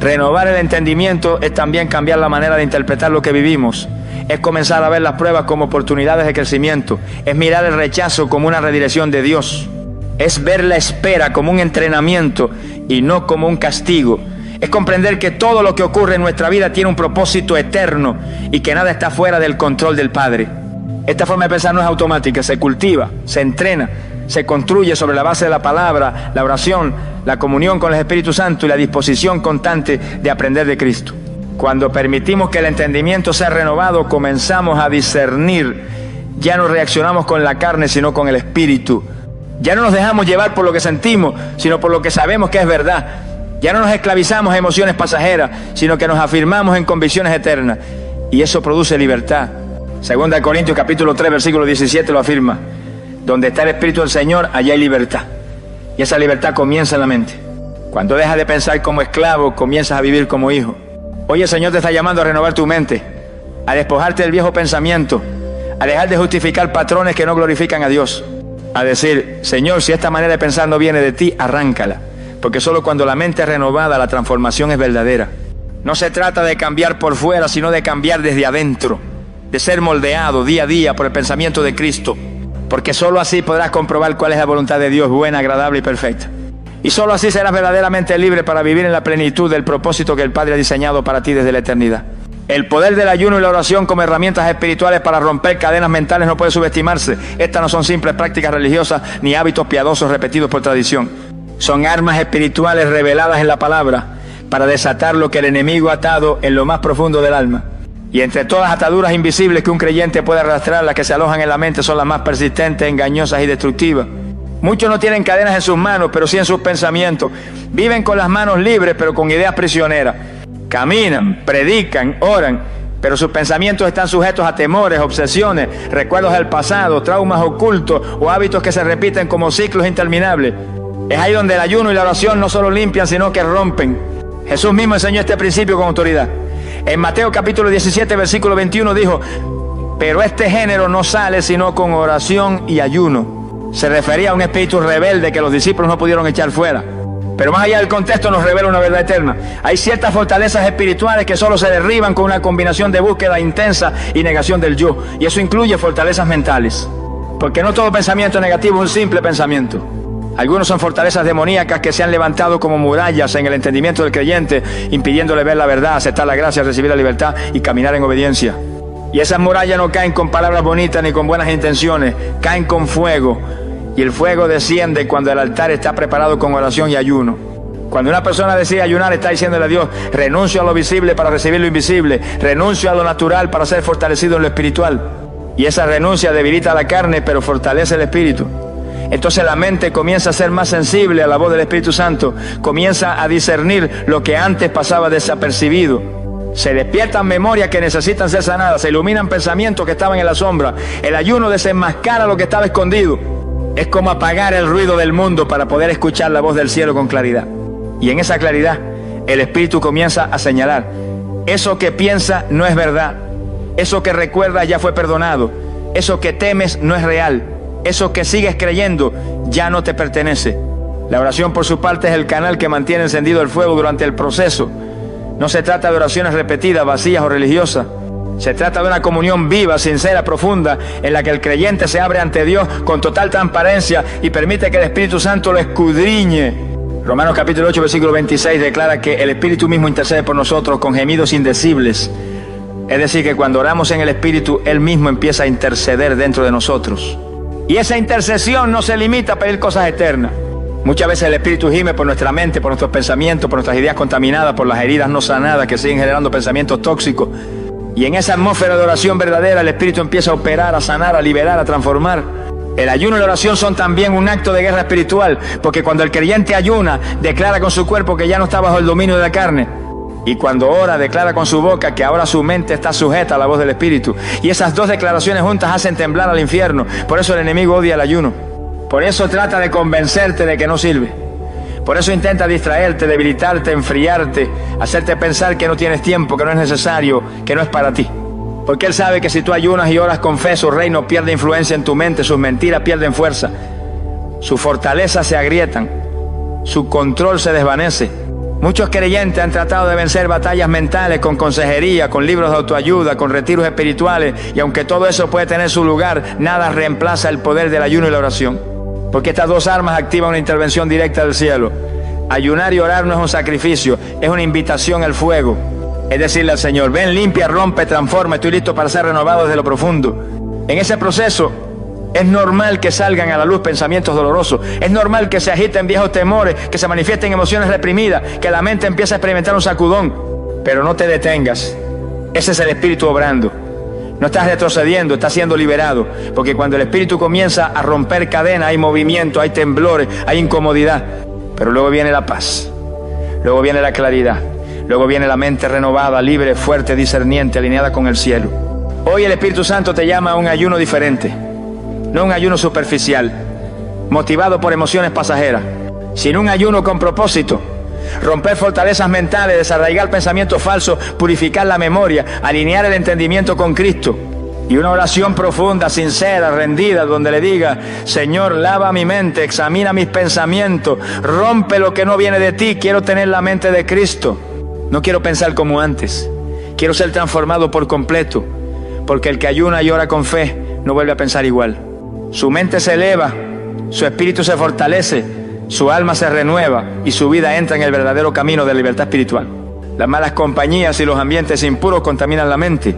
Renovar el entendimiento es también cambiar la manera de interpretar lo que vivimos. Es comenzar a ver las pruebas como oportunidades de crecimiento. Es mirar el rechazo como una redirección de Dios. Es ver la espera como un entrenamiento y no como un castigo. Es comprender que todo lo que ocurre en nuestra vida tiene un propósito eterno y que nada está fuera del control del Padre. Esta forma de pensar no es automática, se cultiva, se entrena, se construye sobre la base de la palabra, la oración, la comunión con el Espíritu Santo y la disposición constante de aprender de Cristo. Cuando permitimos que el entendimiento sea renovado, comenzamos a discernir. Ya no reaccionamos con la carne, sino con el Espíritu. Ya no nos dejamos llevar por lo que sentimos, sino por lo que sabemos que es verdad. Ya no nos esclavizamos a emociones pasajeras, sino que nos afirmamos en convicciones eternas. Y eso produce libertad. Segunda de Corintios capítulo 3, versículo 17 lo afirma. Donde está el Espíritu del Señor, allá hay libertad. Y esa libertad comienza en la mente. Cuando dejas de pensar como esclavo, comienzas a vivir como hijo. Hoy el Señor te está llamando a renovar tu mente, a despojarte del viejo pensamiento, a dejar de justificar patrones que no glorifican a Dios. A decir, Señor, si esta manera de pensar no viene de ti, arráncala. Porque solo cuando la mente es renovada, la transformación es verdadera. No se trata de cambiar por fuera, sino de cambiar desde adentro. De ser moldeado día a día por el pensamiento de Cristo. Porque solo así podrás comprobar cuál es la voluntad de Dios, buena, agradable y perfecta. Y solo así serás verdaderamente libre para vivir en la plenitud del propósito que el Padre ha diseñado para ti desde la eternidad. El poder del ayuno y la oración como herramientas espirituales para romper cadenas mentales no puede subestimarse. Estas no son simples prácticas religiosas ni hábitos piadosos repetidos por tradición. Son armas espirituales reveladas en la palabra para desatar lo que el enemigo ha atado en lo más profundo del alma. Y entre todas las ataduras invisibles que un creyente puede arrastrar, las que se alojan en la mente son las más persistentes, engañosas y destructivas. Muchos no tienen cadenas en sus manos, pero sí en sus pensamientos. Viven con las manos libres, pero con ideas prisioneras. Caminan, predican, oran, pero sus pensamientos están sujetos a temores, obsesiones, recuerdos del pasado, traumas ocultos o hábitos que se repiten como ciclos interminables. Es ahí donde el ayuno y la oración no solo limpian, sino que rompen. Jesús mismo enseñó este principio con autoridad. En Mateo capítulo 17, versículo 21 dijo, pero este género no sale sino con oración y ayuno. Se refería a un espíritu rebelde que los discípulos no pudieron echar fuera. Pero más allá del contexto nos revela una verdad eterna. Hay ciertas fortalezas espirituales que solo se derriban con una combinación de búsqueda intensa y negación del yo. Y eso incluye fortalezas mentales. Porque no todo pensamiento negativo es un simple pensamiento. Algunos son fortalezas demoníacas que se han levantado como murallas en el entendimiento del creyente, impidiéndole ver la verdad, aceptar la gracia, recibir la libertad y caminar en obediencia. Y esas murallas no caen con palabras bonitas ni con buenas intenciones, caen con fuego. Y el fuego desciende cuando el altar está preparado con oración y ayuno. Cuando una persona decide ayunar, está diciéndole a Dios, renuncio a lo visible para recibir lo invisible, renuncio a lo natural para ser fortalecido en lo espiritual. Y esa renuncia debilita la carne, pero fortalece el espíritu. Entonces la mente comienza a ser más sensible a la voz del Espíritu Santo, comienza a discernir lo que antes pasaba desapercibido. Se despiertan memorias que necesitan ser sanadas, se iluminan pensamientos que estaban en la sombra. El ayuno desenmascara lo que estaba escondido. Es como apagar el ruido del mundo para poder escuchar la voz del cielo con claridad. Y en esa claridad, el Espíritu comienza a señalar, eso que piensa no es verdad, eso que recuerdas ya fue perdonado, eso que temes no es real. Eso que sigues creyendo ya no te pertenece. La oración por su parte es el canal que mantiene encendido el fuego durante el proceso. No se trata de oraciones repetidas, vacías o religiosas. Se trata de una comunión viva, sincera, profunda, en la que el creyente se abre ante Dios con total transparencia y permite que el Espíritu Santo lo escudriñe. Romanos capítulo 8, versículo 26 declara que el Espíritu mismo intercede por nosotros con gemidos indecibles. Es decir, que cuando oramos en el Espíritu, Él mismo empieza a interceder dentro de nosotros. Y esa intercesión no se limita a pedir cosas eternas. Muchas veces el Espíritu gime por nuestra mente, por nuestros pensamientos, por nuestras ideas contaminadas, por las heridas no sanadas que siguen generando pensamientos tóxicos. Y en esa atmósfera de oración verdadera, el Espíritu empieza a operar, a sanar, a liberar, a transformar. El ayuno y la oración son también un acto de guerra espiritual, porque cuando el creyente ayuna, declara con su cuerpo que ya no está bajo el dominio de la carne. Y cuando ora, declara con su boca que ahora su mente está sujeta a la voz del Espíritu. Y esas dos declaraciones juntas hacen temblar al infierno. Por eso el enemigo odia el ayuno. Por eso trata de convencerte de que no sirve. Por eso intenta distraerte, debilitarte, enfriarte, hacerte pensar que no tienes tiempo, que no es necesario, que no es para ti. Porque él sabe que si tú ayunas y oras con fe, su reino pierde influencia en tu mente, sus mentiras pierden fuerza, sus fortalezas se agrietan, su control se desvanece. Muchos creyentes han tratado de vencer batallas mentales con consejería, con libros de autoayuda, con retiros espirituales, y aunque todo eso puede tener su lugar, nada reemplaza el poder del ayuno y la oración. Porque estas dos armas activan una intervención directa del cielo. Ayunar y orar no es un sacrificio, es una invitación al fuego. Es decirle al Señor, ven, limpia, rompe, transforma, estoy listo para ser renovado desde lo profundo. En ese proceso es normal que salgan a la luz pensamientos dolorosos, es normal que se agiten viejos temores, que se manifiesten emociones reprimidas, que la mente empiece a experimentar un sacudón. Pero no te detengas, ese es el Espíritu obrando. No estás retrocediendo, estás siendo liberado, porque cuando el Espíritu comienza a romper cadenas, hay movimiento, hay temblores, hay incomodidad, pero luego viene la paz, luego viene la claridad, luego viene la mente renovada, libre, fuerte, discerniente, alineada con el cielo. Hoy el Espíritu Santo te llama a un ayuno diferente, no un ayuno superficial, motivado por emociones pasajeras, sino un ayuno con propósito. Romper fortalezas mentales, desarraigar pensamientos falsos, purificar la memoria, alinear el entendimiento con Cristo. Y una oración profunda, sincera, rendida, donde le diga, Señor, lava mi mente, examina mis pensamientos, rompe lo que no viene de ti, quiero tener la mente de Cristo. No quiero pensar como antes, quiero ser transformado por completo, porque el que ayuna y ora con fe no vuelve a pensar igual. Su mente se eleva, su espíritu se fortalece, su alma se renueva y su vida entra en el verdadero camino de libertad espiritual. Las malas compañías y los ambientes impuros contaminan la mente.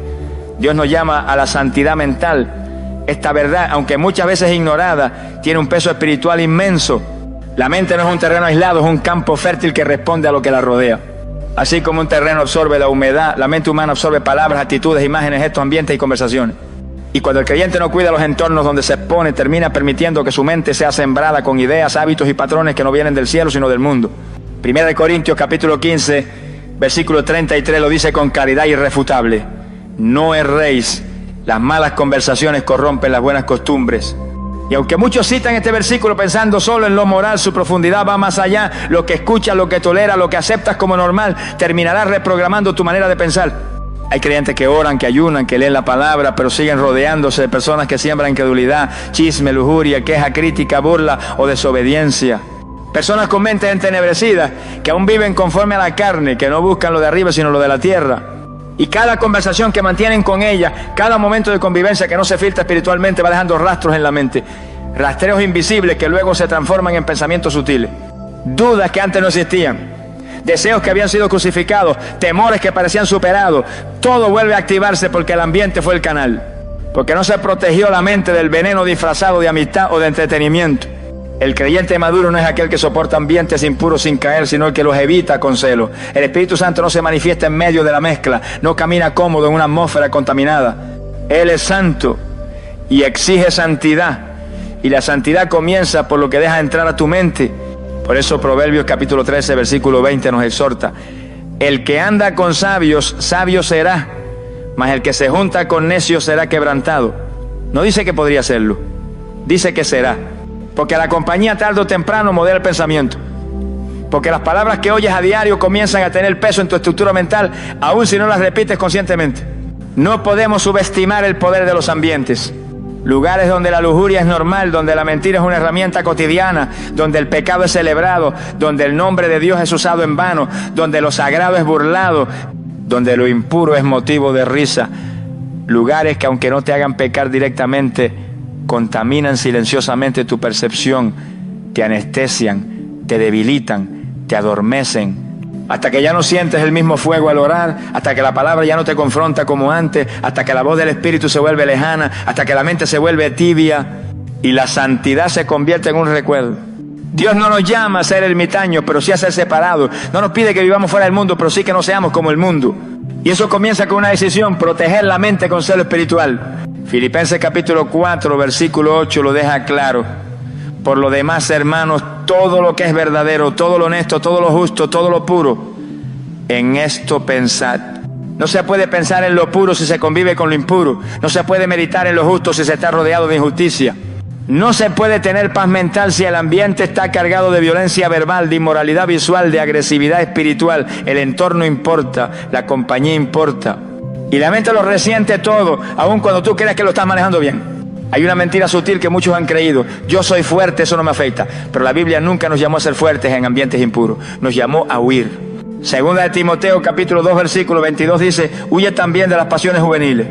Dios nos llama a la santidad mental. Esta verdad, aunque muchas veces ignorada, tiene un peso espiritual inmenso. La mente no es un terreno aislado, es un campo fértil que responde a lo que la rodea. Así como un terreno absorbe la humedad, la mente humana absorbe palabras, actitudes, imágenes, gestos, ambientes y conversaciones. Y cuando el creyente no cuida los entornos donde se expone, termina permitiendo que su mente sea sembrada con ideas, hábitos y patrones que no vienen del cielo, sino del mundo. 1 Corintios capítulo 15, versículo 33 lo dice con claridad irrefutable. No erréis, las malas conversaciones corrompen las buenas costumbres. Y aunque muchos citan este versículo pensando solo en lo moral, su profundidad va más allá. Lo que escuchas, lo que toleras, lo que aceptas como normal, terminará reprogramando tu manera de pensar. Hay creyentes que oran, que ayunan, que leen la palabra, pero siguen rodeándose de personas que siembran incredulidad, chisme, lujuria, queja, crítica, burla o desobediencia. Personas con mentes entenebrecidas, que aún viven conforme a la carne, que no buscan lo de arriba sino lo de la tierra. Y cada conversación que mantienen con ella, cada momento de convivencia que no se filtra espiritualmente va dejando rastros en la mente. Rastreos invisibles que luego se transforman en pensamientos sutiles. Dudas que antes no existían. Deseos que habían sido crucificados, temores que parecían superados, todo vuelve a activarse porque el ambiente fue el canal, porque no se protegió la mente del veneno disfrazado de amistad o de entretenimiento. El creyente maduro no es aquel que soporta ambientes impuros sin caer, sino el que los evita con celo. El Espíritu Santo no se manifiesta en medio de la mezcla, no camina cómodo en una atmósfera contaminada. Él es santo y exige santidad, y la santidad comienza por lo que deja entrar a tu mente. Por eso Proverbios capítulo 13, versículo 20 nos exhorta. El que anda con sabios, sabio será, mas el que se junta con necios será quebrantado. No dice que podría serlo, dice que será. Porque la compañía tarde o temprano modela el pensamiento. Porque las palabras que oyes a diario comienzan a tener peso en tu estructura mental, aun si no las repites conscientemente. No podemos subestimar el poder de los ambientes. Lugares donde la lujuria es normal, donde la mentira es una herramienta cotidiana, donde el pecado es celebrado, donde el nombre de Dios es usado en vano, donde lo sagrado es burlado, donde lo impuro es motivo de risa. Lugares que aunque no te hagan pecar directamente, contaminan silenciosamente tu percepción, te anestesian, te debilitan, te adormecen. Hasta que ya no sientes el mismo fuego al orar, hasta que la palabra ya no te confronta como antes, hasta que la voz del Espíritu se vuelve lejana, hasta que la mente se vuelve tibia y la santidad se convierte en un recuerdo. Dios no nos llama a ser ermitaños, pero sí a ser separados. No nos pide que vivamos fuera del mundo, pero sí que no seamos como el mundo. Y eso comienza con una decisión, proteger la mente con celo espiritual. Filipenses capítulo 4, versículo 8 lo deja claro. Por lo demás, hermanos, todo lo que es verdadero, todo lo honesto, todo lo justo, todo lo puro, en esto pensad. No se puede pensar en lo puro si se convive con lo impuro. No se puede meditar en lo justo si se está rodeado de injusticia. No se puede tener paz mental si el ambiente está cargado de violencia verbal, de inmoralidad visual, de agresividad espiritual. El entorno importa, la compañía importa. Y la mente lo resiente todo, aun cuando tú creas que lo estás manejando bien. Hay una mentira sutil que muchos han creído: yo soy fuerte, eso no me afecta. Pero la Biblia nunca nos llamó a ser fuertes en ambientes impuros, nos llamó a huir. Segunda de Timoteo capítulo 2 versículo 22 dice: huye también de las pasiones juveniles.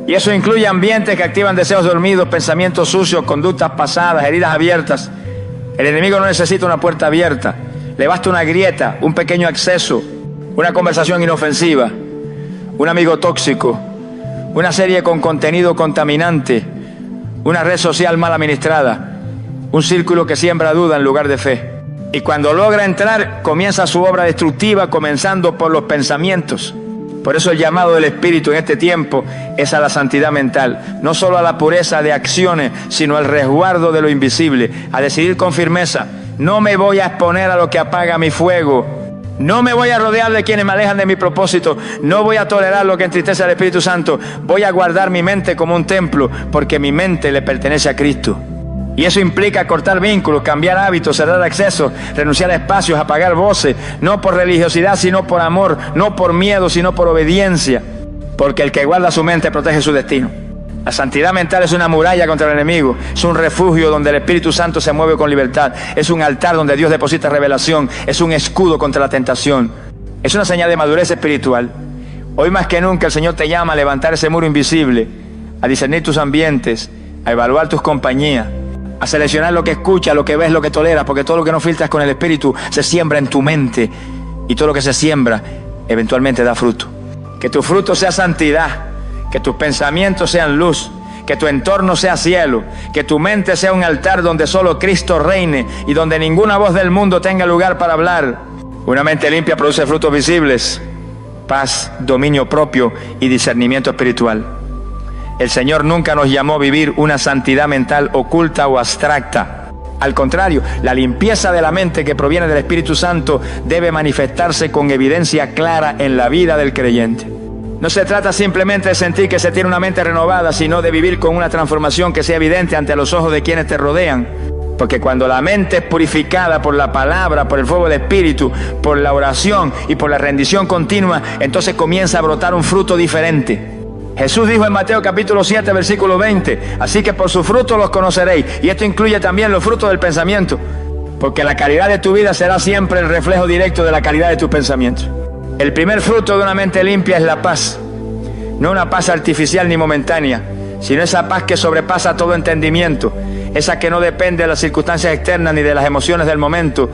Y eso incluye ambientes que activan deseos dormidos, pensamientos sucios, conductas pasadas, heridas abiertas. El enemigo no necesita una puerta abierta, le basta una grieta, un pequeño acceso, una conversación inofensiva, un amigo tóxico, una serie con contenido contaminante, una red social mal administrada, un círculo que siembra duda en lugar de fe. Y cuando logra entrar, comienza su obra destructiva, comenzando por los pensamientos. Por eso el llamado del Espíritu en este tiempo es a la santidad mental, no solo a la pureza de acciones, sino al resguardo de lo invisible, a decidir con firmeza: no me voy a exponer a lo que apaga mi fuego, no me voy a rodear de quienes me alejan de mi propósito, no voy a tolerar lo que entristece al Espíritu Santo, voy a guardar mi mente como un templo, porque mi mente le pertenece a Cristo. Y eso implica cortar vínculos, cambiar hábitos, cerrar accesos, renunciar a espacios, apagar voces, no por religiosidad sino por amor, no por miedo sino por obediencia, porque el que guarda su mente protege su destino. La santidad mental es una muralla contra el enemigo, es un refugio donde el Espíritu Santo se mueve con libertad, es un altar donde Dios deposita revelación, es un escudo contra la tentación, es una señal de madurez espiritual. Hoy más que nunca el Señor te llama a levantar ese muro invisible, a discernir tus ambientes, a evaluar tus compañías, a seleccionar lo que escuchas, lo que ves, lo que toleras, porque todo lo que no filtras con el Espíritu se siembra en tu mente, y todo lo que se siembra eventualmente da fruto. Que tu fruto sea santidad, que tus pensamientos sean luz, que tu entorno sea cielo, que tu mente sea un altar donde solo Cristo reine y donde ninguna voz del mundo tenga lugar para hablar. Una mente limpia produce frutos visibles: paz, dominio propio y discernimiento espiritual. El Señor nunca nos llamó a vivir una santidad mental oculta o abstracta. Al contrario, la limpieza de la mente que proviene del Espíritu Santo debe manifestarse con evidencia clara en la vida del creyente. No se trata simplemente de sentir que se tiene una mente renovada, sino de vivir con una transformación que sea evidente ante los ojos de quienes te rodean. Porque cuando la mente es purificada por la palabra, por el fuego del Espíritu, por la oración y por la rendición continua, entonces comienza a brotar un fruto diferente. Jesús dijo en Mateo capítulo 7 versículo 20: así que por sus frutos los conoceréis. Y esto incluye también los frutos del pensamiento, porque la calidad de tu vida será siempre el reflejo directo de la calidad de tus pensamientos. El primer fruto de una mente limpia es la paz. No una paz artificial ni momentánea, sino esa paz que sobrepasa todo entendimiento, esa que no depende de las circunstancias externas ni de las emociones del momento,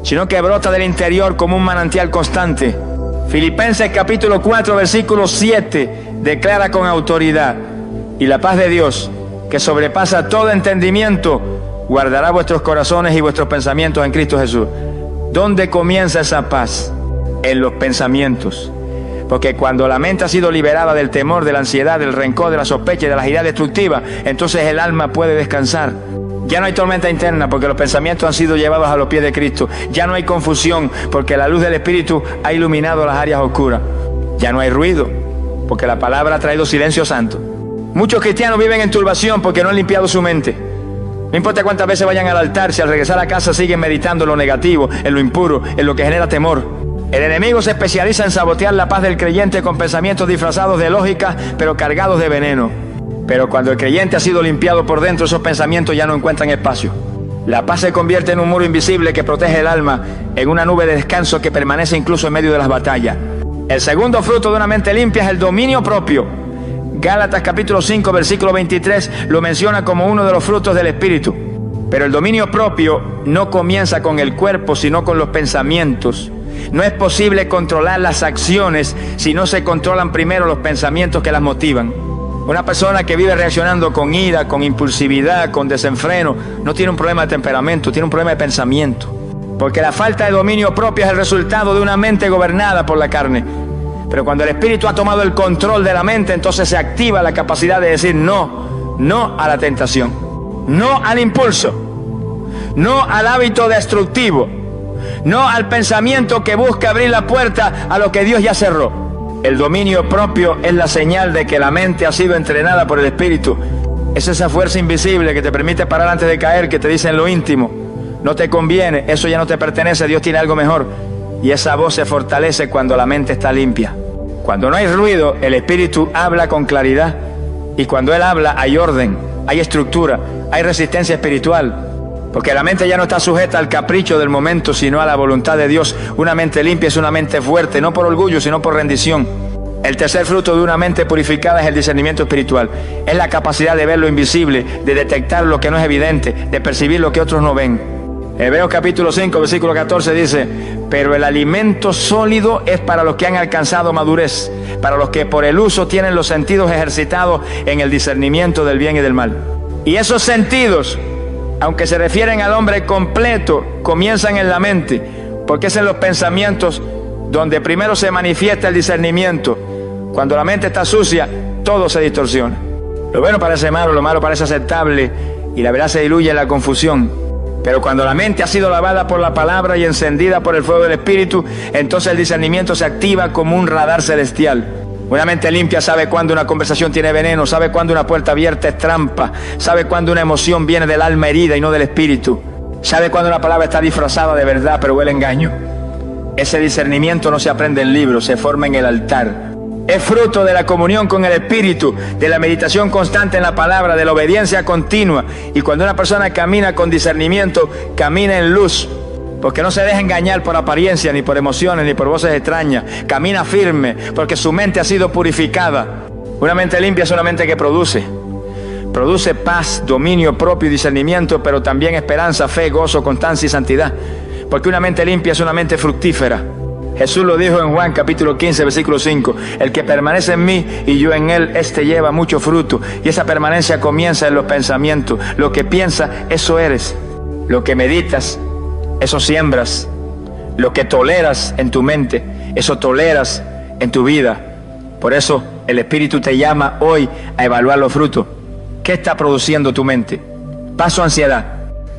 sino que brota del interior como un manantial constante. Filipenses capítulo 4 versículo 7 declara con autoridad: y la paz de Dios, que sobrepasa todo entendimiento, guardará vuestros corazones y vuestros pensamientos en Cristo Jesús. ¿Dónde comienza esa paz? En los pensamientos. Porque cuando la mente ha sido liberada del temor, de la ansiedad, del rencor, de la sospecha y de las ideas destructivas, entonces el alma puede descansar. Ya no hay tormenta interna porque los pensamientos han sido llevados a los pies de Cristo. Ya no hay confusión porque la luz del Espíritu ha iluminado las áreas oscuras. Ya no hay ruido porque la palabra ha traído silencio santo. Muchos cristianos viven en turbación porque no han limpiado su mente. No importa cuántas veces vayan al altar, si al regresar a casa siguen meditando en lo negativo, en lo impuro, en lo que genera temor. El enemigo se especializa en sabotear la paz del creyente con pensamientos disfrazados de lógica, pero cargados de veneno. Pero cuando el creyente ha sido limpiado por dentro, esos pensamientos ya no encuentran espacio. La paz se convierte en un muro invisible que protege el alma, en una nube de descanso que permanece incluso en medio de las batallas. El segundo fruto de una mente limpia es el dominio propio. Gálatas capítulo 5 versículo 23 lo menciona como uno de los frutos del Espíritu. Pero el dominio propio no comienza con el cuerpo, sino con los pensamientos. No es posible controlar las acciones si no se controlan primero los pensamientos que las motivan. Una persona que vive reaccionando con ira, con impulsividad, con desenfreno, no tiene un problema de temperamento, tiene un problema de pensamiento. Porque la falta de dominio propio es el resultado de una mente gobernada por la carne. Pero cuando el Espíritu ha tomado el control de la mente, entonces se activa la capacidad de decir no, no a la tentación, no al impulso, no al hábito destructivo, no al pensamiento que busca abrir la puerta a lo que Dios ya cerró. El dominio propio es la señal de que la mente ha sido entrenada por el Espíritu. Es esa fuerza invisible que te permite parar antes de caer, que te dice en lo íntimo: no te conviene, eso ya no te pertenece, Dios tiene algo mejor. Y esa voz se fortalece cuando la mente está limpia. Cuando no hay ruido, el Espíritu habla con claridad. Y cuando Él habla, hay orden, hay estructura, hay resistencia espiritual. Porque la mente ya no está sujeta al capricho del momento, sino a la voluntad de Dios. Una mente limpia es una mente fuerte, no por orgullo, sino por rendición. El tercer fruto de una mente purificada es el discernimiento espiritual. Es la capacidad de ver lo invisible, de detectar lo que no es evidente, de percibir lo que otros no ven. Hebreos capítulo 5, versículo 14 dice: pero el alimento sólido es para los que han alcanzado madurez, para los que por el uso tienen los sentidos ejercitados en el discernimiento del bien y del mal. Y esos sentidos, aunque se refieren al hombre completo, comienzan en la mente, porque es en los pensamientos donde primero se manifiesta el discernimiento. Cuando la mente está sucia, todo se distorsiona. Lo bueno parece malo, lo malo parece aceptable, y la verdad se diluye en la confusión. Pero cuando la mente ha sido lavada por la palabra y encendida por el fuego del Espíritu, entonces el discernimiento se activa como un radar celestial. Una mente limpia sabe cuando una conversación tiene veneno, sabe cuando una puerta abierta es trampa, sabe cuando una emoción viene del alma herida y no del espíritu, sabe cuando una palabra está disfrazada de verdad pero huele a engaño. Ese discernimiento no se aprende en libros, se forma en el altar. Es fruto de la comunión con el Espíritu, de la meditación constante en la palabra, de la obediencia continua. Y cuando una persona camina con discernimiento, camina en luz, porque no se deja engañar por apariencia, ni por emociones, ni por voces extrañas. Camina firme, porque su mente ha sido purificada. Una mente limpia es una mente que produce paz, dominio propio y discernimiento, pero también esperanza, fe, gozo, constancia y santidad. Porque una mente limpia es una mente fructífera. Jesús lo dijo en Juan capítulo 15, versículo 5. El que permanece en mí y yo en él, este lleva mucho fruto. Y esa permanencia comienza en los pensamientos. Lo que piensas, eso eres. Lo que meditas, eso siembras. Lo que toleras en tu mente, eso toleras en tu vida. Por eso el Espíritu te llama hoy a evaluar los frutos. ¿Qué está produciendo tu mente? Paz o ansiedad,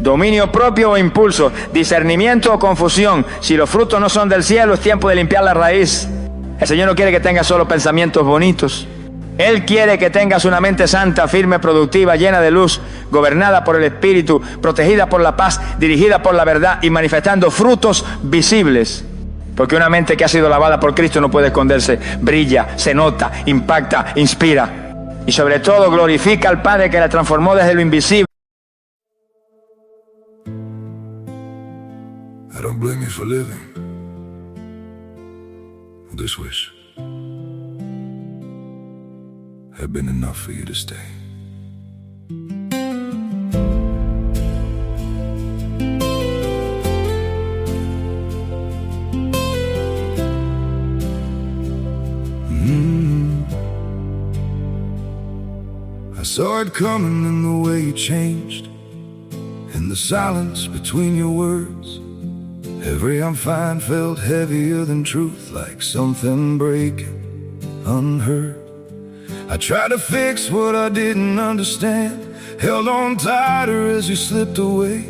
dominio propio o impulso, discernimiento o confusión. Si los frutos no son del cielo, es tiempo de limpiar la raíz. El Señor no quiere que tengas solo pensamientos bonitos. Él quiere que tengas una mente santa, firme, productiva, llena de luz, gobernada por el Espíritu, protegida por la paz, dirigida por la verdad y manifestando frutos visibles. Porque una mente que ha sido lavada por Cristo no puede esconderse. Brilla, se nota, impacta, inspira. Y sobre todo glorifica al Padre que la transformó desde lo invisible. I don't blame you for living this wish had been enough for you to stay. I saw it coming in the way you changed, in the silence between your words. Every I'm fine felt heavier than truth, like something breaking unheard. I tried to fix what I didn't understand, held on tighter as you slipped away.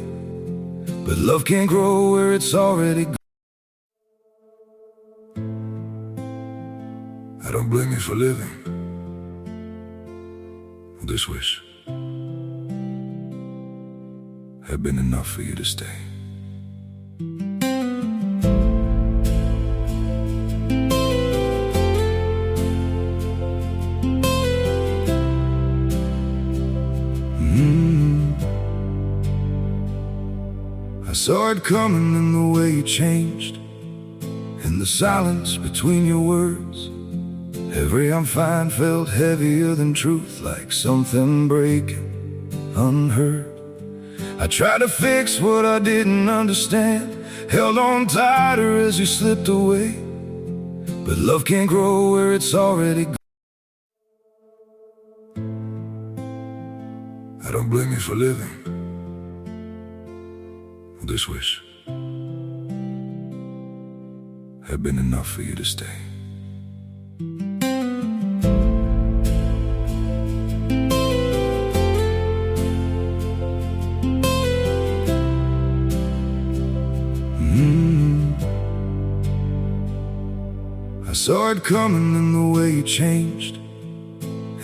But love can't grow where it's already gone. I don't blame you for living this wish had been enough for you to stay. I saw it coming in the way you changed, in the silence between your words. Every I'm fine felt heavier than truth, like something breaking unheard. I tried to fix what I didn't understand, held on tighter as you slipped away. But love can't grow where it's already gone. I don't blame you for living this wish had been enough for you to stay. Mm-hmm. I saw it coming in the way you changed,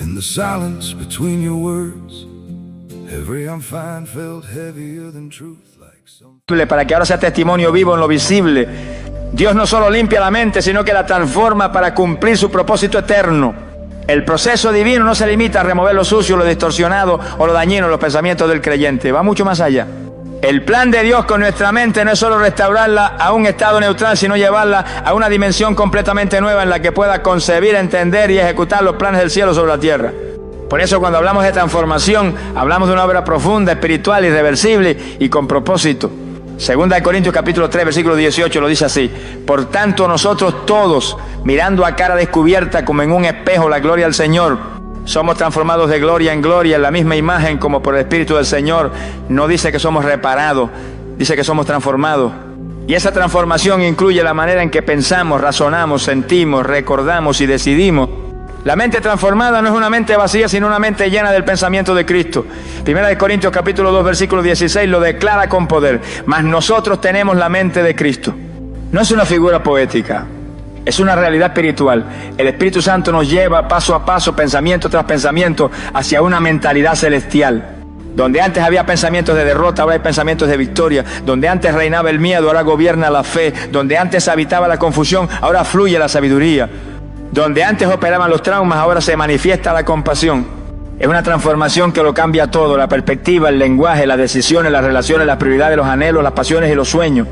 in the silence between your words. Every I'm fine felt heavier than truth, like some... Para que ahora sea testimonio vivo en lo visible. Dios no solo limpia la mente, sino que la transforma para cumplir su propósito eterno. El proceso divino no se limita a remover lo sucio, lo distorsionado o lo dañino en los pensamientos del creyente. Va mucho más allá. El plan de Dios con nuestra mente no es solo restaurarla a un estado neutral, sino llevarla a una dimensión completamente nueva en la que pueda concebir, entender y ejecutar los planes del cielo sobre la tierra. Por eso cuando hablamos de transformación, hablamos de una obra profunda, espiritual, irreversible y con propósito. Segunda de Corintios capítulo 3, versículo 18 lo dice así: por tanto nosotros todos, mirando a cara descubierta como en un espejo la gloria del Señor, somos transformados de gloria en gloria en la misma imagen como por el Espíritu del Señor. No dice que somos reparados, dice que somos transformados. Y esa transformación incluye la manera en que pensamos, razonamos, sentimos, recordamos y decidimos. La mente transformada no es una mente vacía, sino una mente llena del pensamiento de Cristo. Primera de Corintios capítulo 2, versículo 16 lo declara con poder: mas nosotros tenemos la mente de Cristo. No es una figura poética, es una realidad espiritual. El Espíritu Santo nos lleva paso a paso, pensamiento tras pensamiento, hacia una mentalidad celestial. Donde antes había pensamientos de derrota, ahora hay pensamientos de victoria. Donde antes reinaba el miedo, ahora gobierna la fe. Donde antes habitaba la confusión, ahora fluye la sabiduría. Donde antes operaban los traumas, ahora se manifiesta la compasión. Es una transformación que lo cambia todo: la perspectiva, el lenguaje, las decisiones, las relaciones, las prioridades, los anhelos, las pasiones y los sueños.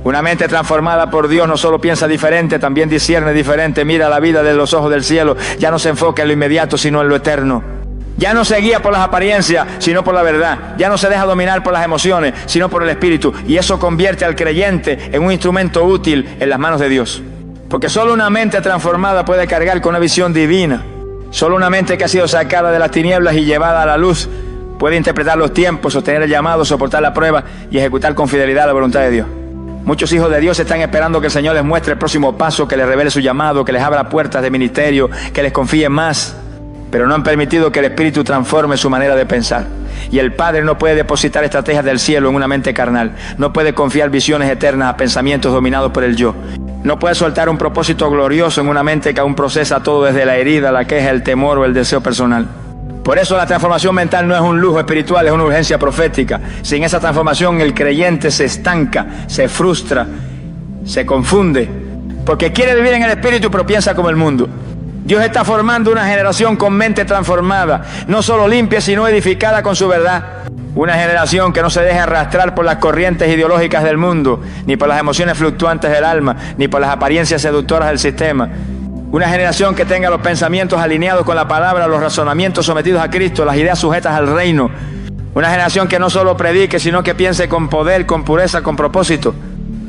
Una mente transformada por Dios no solo piensa diferente, también discierne diferente, mira la vida desde los ojos del cielo. Ya no se enfoca en lo inmediato, sino en lo eterno. Ya no se guía por las apariencias, sino por la verdad. Ya no se deja dominar por las emociones, sino por el Espíritu. Y eso convierte al creyente en un instrumento útil en las manos de Dios. Porque solo una mente transformada puede cargar con una visión divina. Solo una mente que ha sido sacada de las tinieblas y llevada a la luz puede interpretar los tiempos, sostener el llamado, soportar la prueba y ejecutar con fidelidad la voluntad de Dios. Muchos hijos de Dios están esperando que el Señor les muestre el próximo paso, que les revele su llamado, que les abra puertas de ministerio, que les confíe más. Pero no han permitido que el Espíritu transforme su manera de pensar. Y el Padre no puede depositar estrategias del cielo en una mente carnal. No puede confiar visiones eternas a pensamientos dominados por el yo. No puede soltar un propósito glorioso en una mente que aún procesa todo desde la herida, la queja, el temor o el deseo personal. Por eso la transformación mental no es un lujo espiritual, es una urgencia profética. Sin esa transformación el creyente se estanca, se frustra, se confunde, porque quiere vivir en el Espíritu pero piensa como el mundo. Dios está formando una generación con mente transformada, no solo limpia, sino edificada con su verdad. Una generación que no se deja arrastrar por las corrientes ideológicas del mundo, ni por las emociones fluctuantes del alma, ni por las apariencias seductoras del sistema. Una generación que tenga los pensamientos alineados con la palabra, los razonamientos sometidos a Cristo, las ideas sujetas al reino. Una generación que no solo predique, sino que piense con poder, con pureza, con propósito.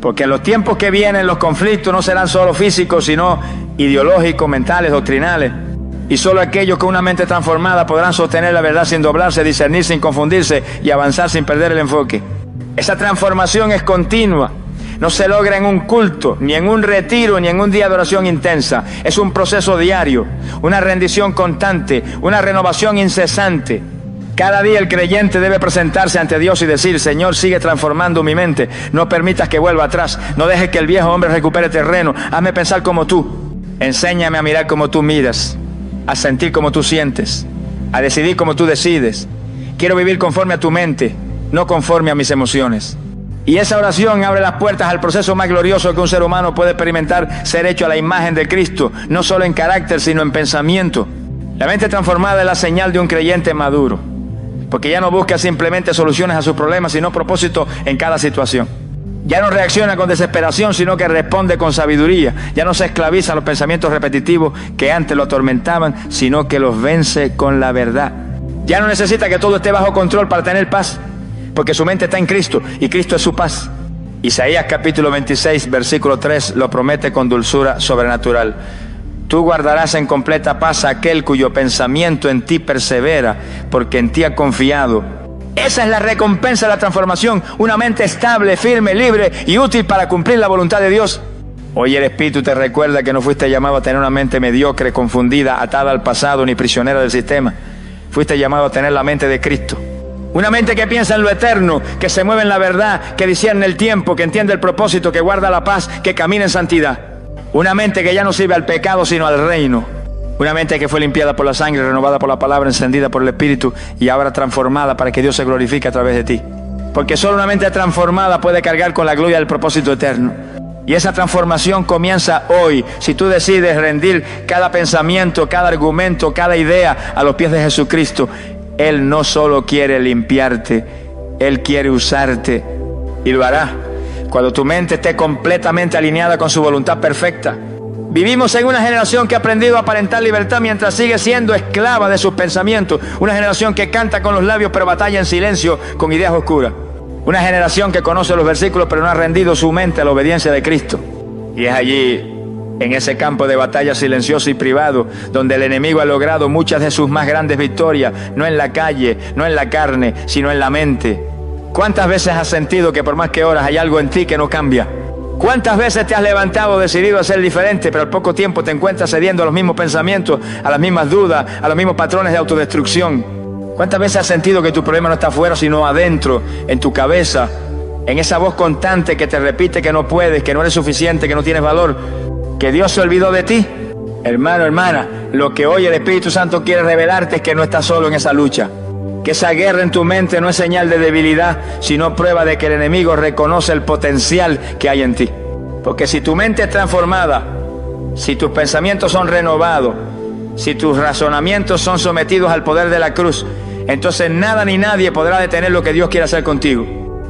Porque en los tiempos que vienen los conflictos no serán solo físicos, sino ideológicos, mentales, doctrinales. Y solo aquellos con una mente transformada podrán sostener la verdad sin doblarse, discernir sin confundirse y avanzar sin perder el enfoque. Esa transformación es continua. No se logra en un culto, ni en un retiro, ni en un día de oración intensa. Es un proceso diario, una rendición constante, una renovación incesante. Cada día el creyente debe presentarse ante Dios y decir: Señor, sigue transformando mi mente. No permitas que vuelva atrás. No dejes que el viejo hombre recupere terreno. Hazme pensar como tú. Enséñame a mirar como tú miras, a sentir como tú sientes, a decidir como tú decides. Quiero vivir conforme a tu mente, no conforme a mis emociones. Y esa oración abre las puertas al proceso más glorioso que un ser humano puede experimentar: ser hecho a la imagen de Cristo, no solo en carácter, sino en pensamiento. La mente transformada es la señal de un creyente maduro, porque ya no busca simplemente soluciones a sus problemas, sino propósito en cada situación. Ya no reacciona con desesperación, sino que responde con sabiduría. Ya no se esclaviza a los pensamientos repetitivos que antes lo atormentaban, sino que los vence con la verdad. Ya no necesita que todo esté bajo control para tener paz, porque su mente está en Cristo y Cristo es su paz. Isaías capítulo 26, versículo 3 lo promete con dulzura sobrenatural. Tú guardarás en completa paz a aquel cuyo pensamiento en ti persevera, porque en ti ha confiado. Esa es la recompensa de la transformación: una mente estable, firme, libre y útil para cumplir la voluntad de Dios. Hoy el Espíritu te recuerda que no fuiste llamado a tener una mente mediocre, confundida, atada al pasado, ni prisionera del sistema. Fuiste llamado a tener la mente de Cristo. Una mente que piensa en lo eterno, que se mueve en la verdad, que discierne el tiempo, que entiende el propósito, que guarda la paz, que camina en santidad. Una mente que ya no sirve al pecado sino al reino. Una mente que fue limpiada por la sangre, renovada por la palabra, encendida por el Espíritu y ahora transformada para que Dios se glorifique a través de ti. Porque solo una mente transformada puede cargar con la gloria del propósito eterno. Y esa transformación comienza hoy, si tú decides rendir cada pensamiento, cada argumento, cada idea a los pies de Jesucristo. Él no solo quiere limpiarte, Él quiere usarte y lo hará cuando tu mente esté completamente alineada con su voluntad perfecta. Vivimos en una generación que ha aprendido a aparentar libertad mientras sigue siendo esclava de sus pensamientos. Una generación que canta con los labios pero batalla en silencio con ideas oscuras. Una generación que conoce los versículos pero no ha rendido su mente a la obediencia de Cristo. Y es allí, en ese campo de batalla silencioso y privado, donde el enemigo ha logrado muchas de sus más grandes victorias, no en la calle, no en la carne, sino en la mente. ¿Cuántas veces has sentido que por más que oras hay algo en ti que no cambia? ¿Cuántas veces te has levantado decidido a ser diferente, pero al poco tiempo te encuentras cediendo a los mismos pensamientos, a las mismas dudas, a los mismos patrones de autodestrucción? ¿Cuántas veces has sentido que tu problema no está afuera, sino adentro, en tu cabeza, en esa voz constante que te repite que no puedes, que no eres suficiente, que no tienes valor, que Dios se olvidó de ti? Hermano, hermana, lo que hoy el Espíritu Santo quiere revelarte es que no estás solo en esa lucha. Que esa guerra en tu mente no es señal de debilidad, sino prueba de que el enemigo reconoce el potencial que hay en ti. Porque si tu mente es transformada, si tus pensamientos son renovados, si tus razonamientos son sometidos al poder de la cruz, entonces nada ni nadie podrá detener lo que Dios quiere hacer contigo.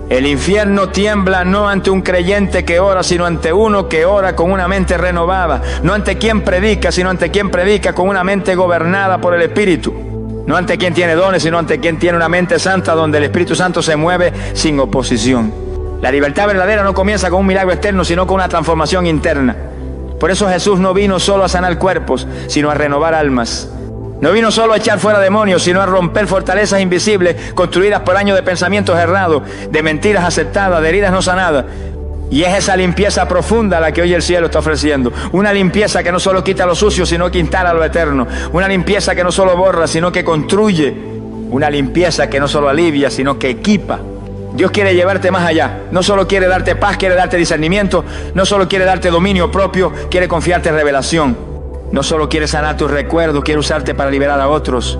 El infierno tiembla no ante un creyente que ora, sino ante uno que ora con una mente renovada. No ante quien predica, sino ante quien predica con una mente gobernada por el Espíritu. No ante quien tiene dones, sino ante quien tiene una mente santa donde el Espíritu Santo se mueve sin oposición. La libertad verdadera no comienza con un milagro externo, sino con una transformación interna. Por eso Jesús no vino solo a sanar cuerpos, sino a renovar almas. No vino solo a echar fuera demonios, sino a romper fortalezas invisibles construidas por años de pensamientos errados, de mentiras aceptadas, de heridas no sanadas. Y es esa limpieza profunda la que hoy el cielo está ofreciendo. Una limpieza que no solo quita lo sucio, sino que instala lo eterno. Una limpieza que no solo borra, sino que construye. Una limpieza que no solo alivia, sino que equipa. Dios quiere llevarte más allá. No solo quiere darte paz, quiere darte discernimiento. No solo quiere darte dominio propio, quiere confiarte en revelación. No solo quiere sanar tus recuerdos, quiere usarte para liberar a otros.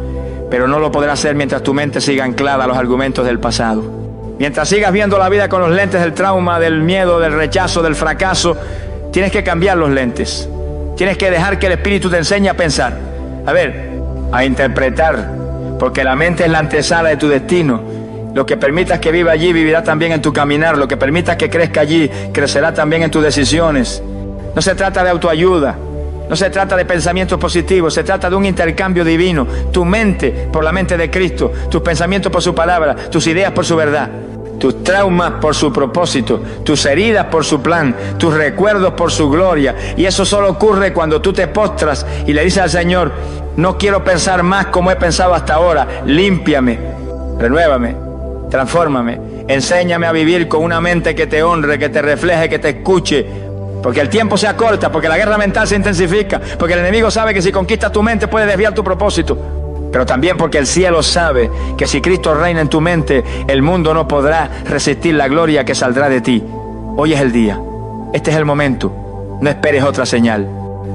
Pero no lo podrá hacer mientras tu mente siga anclada a los argumentos del pasado. Mientras sigas viendo la vida con los lentes del trauma, del miedo, del rechazo, del fracaso, tienes que cambiar los lentes. Tienes que dejar que el Espíritu te enseñe a pensar. A interpretar. Porque la mente es la antesala de tu destino. Lo que permitas que viva allí, vivirá también en tu caminar. Lo que permitas que crezca allí, crecerá también en tus decisiones. No se trata de autoayuda. No se trata de pensamientos positivos, se trata de un intercambio divino. Tu mente por la mente de Cristo, tus pensamientos por su palabra, tus ideas por su verdad, tus traumas por su propósito, tus heridas por su plan, tus recuerdos por su gloria. Y eso solo ocurre cuando tú te postras y le dices al Señor: no quiero pensar más como he pensado hasta ahora, límpiame, renuévame, transfórmame, enséñame a vivir con una mente que te honre, que te refleje, que te escuche. Porque el tiempo se acorta, porque la guerra mental se intensifica, porque el enemigo sabe que si conquistas tu mente puede desviar tu propósito. Pero también porque el cielo sabe que si Cristo reina en tu mente, el mundo no podrá resistir la gloria que saldrá de ti. Hoy es el día, este es el momento, no esperes otra señal.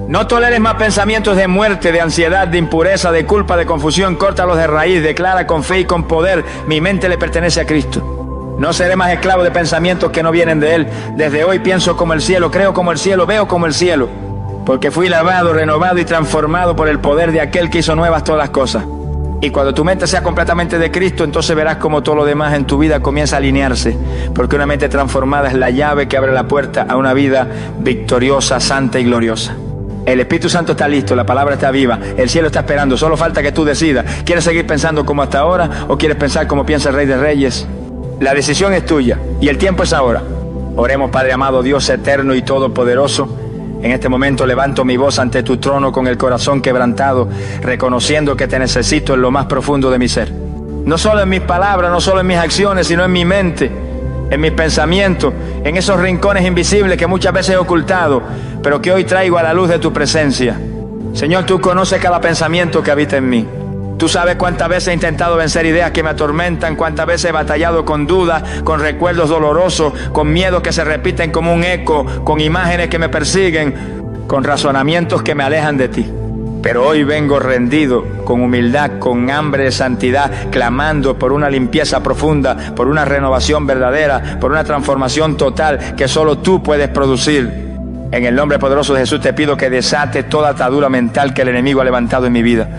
No toleres más pensamientos de muerte, de ansiedad, de impureza, de culpa, de confusión. Córtalos de raíz, declara con fe y con poder: mi mente le pertenece a Cristo. No seré más esclavo de pensamientos que no vienen de Él. Desde hoy pienso como el cielo, creo como el cielo, veo como el cielo. Porque fui lavado, renovado y transformado por el poder de aquel que hizo nuevas todas las cosas. Y cuando tu mente sea completamente de Cristo, entonces verás como todo lo demás en tu vida comienza a alinearse. Porque una mente transformada es la llave que abre la puerta a una vida victoriosa, santa y gloriosa. El Espíritu Santo está listo, la palabra está viva, el cielo está esperando. Solo falta que tú decidas. ¿Quieres seguir pensando como hasta ahora o quieres pensar como piensa el Rey de Reyes? La decisión es tuya y el tiempo es ahora. Oremos. Padre amado, Dios eterno y todopoderoso, en este momento levanto mi voz ante tu trono con el corazón quebrantado, reconociendo que te necesito en lo más profundo de mi ser. No solo en mis palabras, no solo en mis acciones, sino en mi mente, en mis pensamientos, en esos rincones invisibles que muchas veces he ocultado, pero que hoy traigo a la luz de tu presencia. Señor, tú conoces cada pensamiento que habita en mí. Tú sabes cuántas veces he intentado vencer ideas que me atormentan, cuántas veces he batallado con dudas, con recuerdos dolorosos, con miedos que se repiten como un eco, con imágenes que me persiguen. con razonamientos que me alejan de ti. Pero hoy vengo rendido, con humildad, con hambre de santidad, clamando por una limpieza profunda, por una renovación verdadera, por una transformación total que solo tú puedes producir. En el nombre poderoso de Jesús te pido que desate toda atadura mental que el enemigo ha levantado en mi vida.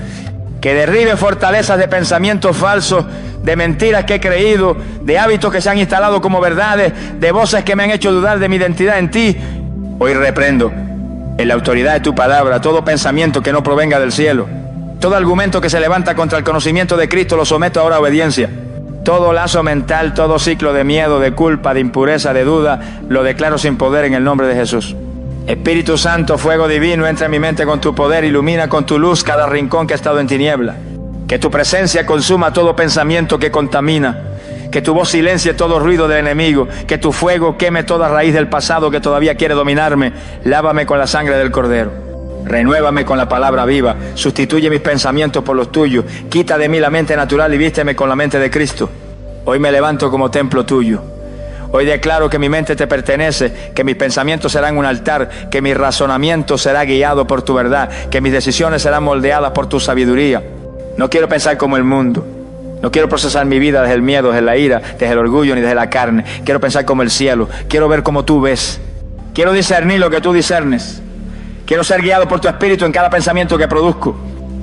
Que derribe fortalezas de pensamientos falsos, de mentiras que he creído, de hábitos que se han instalado como verdades, de voces que me han hecho dudar de mi identidad en ti. Hoy reprendo, en la autoridad de tu palabra, todo pensamiento que no provenga del cielo. Todo argumento que se levanta contra el conocimiento de Cristo lo someto ahora a obediencia. Todo lazo mental, todo ciclo de miedo, de culpa, de impureza, de duda, lo declaro sin poder en el nombre de Jesús. Espíritu Santo, fuego divino, entra en mi mente con tu poder, ilumina con tu luz cada rincón que ha estado en tiniebla. Que tu presencia consuma todo pensamiento que contamina. Que tu voz silencie todo ruido del enemigo. Que tu fuego queme toda raíz del pasado que todavía quiere dominarme. Lávame con la sangre del Cordero. Renuévame con la palabra viva. Sustituye mis pensamientos por los tuyos. Quita de mí la mente natural y vísteme con la mente de Cristo. Hoy me levanto como templo tuyo. Hoy declaro que mi mente te pertenece, que mis pensamientos serán un altar, que mi razonamiento será guiado por tu verdad, que mis decisiones serán moldeadas por tu sabiduría. No quiero pensar como el mundo. No quiero procesar mi vida desde el miedo, desde la ira, desde el orgullo ni desde la carne. Quiero pensar como el cielo. Quiero ver como tú ves. Quiero discernir lo que tú discernes. Quiero ser guiado por tu espíritu en cada pensamiento que produzco.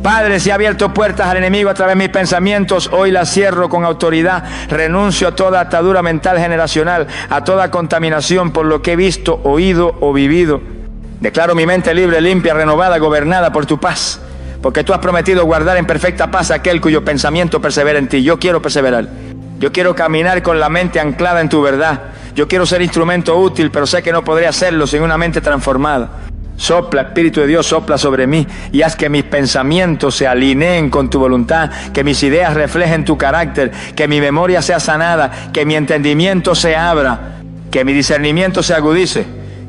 Padre, si ha abierto puertas al enemigo a través de mis pensamientos, hoy las cierro con autoridad. Renuncio a toda atadura mental generacional, a toda contaminación por lo que he visto, oído o vivido. Declaro mi mente libre, limpia, renovada, gobernada por tu paz. Porque tú has prometido guardar en perfecta paz a aquel cuyo pensamiento persevera en ti. Yo quiero perseverar. Yo quiero caminar con la mente anclada en tu verdad. Yo quiero ser instrumento útil, pero sé que no podré hacerlo sin una mente transformada. Sopla, Espíritu de Dios, sopla sobre mí y haz que mis pensamientos se alineen con tu voluntad, que mis ideas reflejen tu carácter, que mi memoria sea sanada, que mi entendimiento se abra, que mi discernimiento se agudice,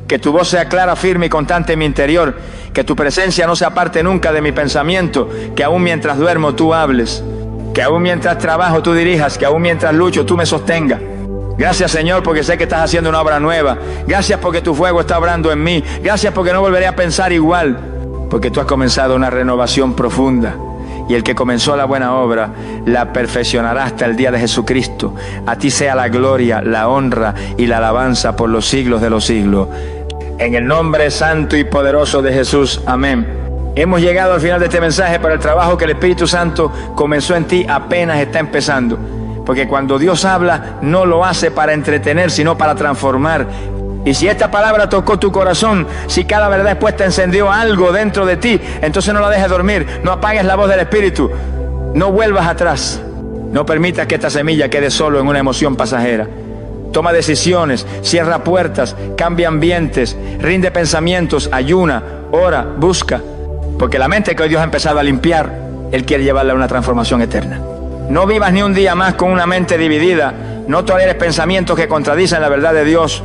que tu voz sea clara, firme y constante en mi interior, que tu presencia no se aparte nunca de mi pensamiento, que aún mientras duermo tú hables, que aún mientras trabajo tú dirijas, que aún mientras lucho tú me sostengas. Gracias, Señor, porque sé que estás haciendo una obra nueva. Gracias porque tu fuego está obrando en mí. Gracias porque no volveré a pensar igual, porque tú has comenzado una renovación profunda. Y el que comenzó la buena obra la perfeccionará hasta el día de Jesucristo. A ti sea la gloria, la honra y la alabanza por los siglos de los siglos. En el nombre santo y poderoso de Jesús. Amén. Hemos llegado al final de este mensaje, pero el trabajo que el Espíritu Santo comenzó en ti apenas está empezando. Porque cuando Dios habla, no lo hace para entretener, sino para transformar. Y si esta palabra tocó tu corazón, si cada verdad expuesta encendió algo dentro de ti, entonces no la dejes dormir, no apagues la voz del Espíritu, no vuelvas atrás. No permitas que esta semilla quede solo en una emoción pasajera. Toma decisiones, cierra puertas, cambia ambientes, rinde pensamientos, ayuna, ora, busca. Porque la mente que hoy Dios ha empezado a limpiar, Él quiere llevarla a una transformación eterna. No vivas ni un día más con una mente dividida. No toleres pensamientos que contradicen la verdad de Dios.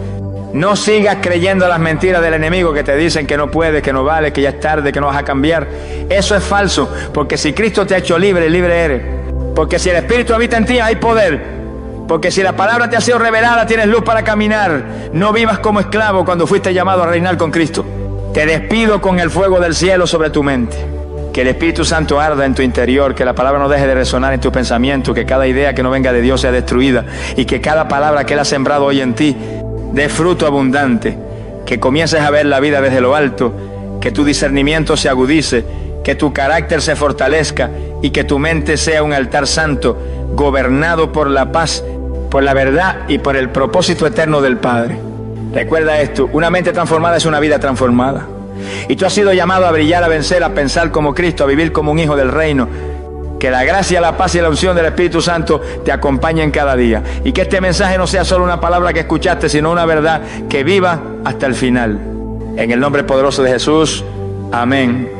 No sigas creyendo las mentiras del enemigo que te dicen que no puedes, que no vales, que ya es tarde, que no vas a cambiar. Eso es falso, porque si Cristo te ha hecho libre, libre eres. Porque si el Espíritu habita en ti, hay poder. Porque si la palabra te ha sido revelada, tienes luz para caminar. No vivas como esclavo cuando fuiste llamado a reinar con Cristo. Te despido con el fuego del cielo sobre tu mente. Que el Espíritu Santo arda en tu interior, que la palabra no deje de resonar en tu pensamiento, que cada idea que no venga de Dios sea destruida y que cada palabra que Él ha sembrado hoy en ti dé fruto abundante, que comiences a ver la vida desde lo alto, que tu discernimiento se agudice, que tu carácter se fortalezca y que tu mente sea un altar santo, gobernado por la paz, por la verdad y por el propósito eterno del Padre. Recuerda esto, una mente transformada es una vida transformada. Y tú has sido llamado a brillar, a vencer, a pensar como Cristo, a vivir como un hijo del reino. Que la gracia, la paz y la unción del Espíritu Santo te acompañen cada día. Y que este mensaje no sea solo una palabra que escuchaste, sino una verdad que viva hasta el final. En el nombre poderoso de Jesús. Amén.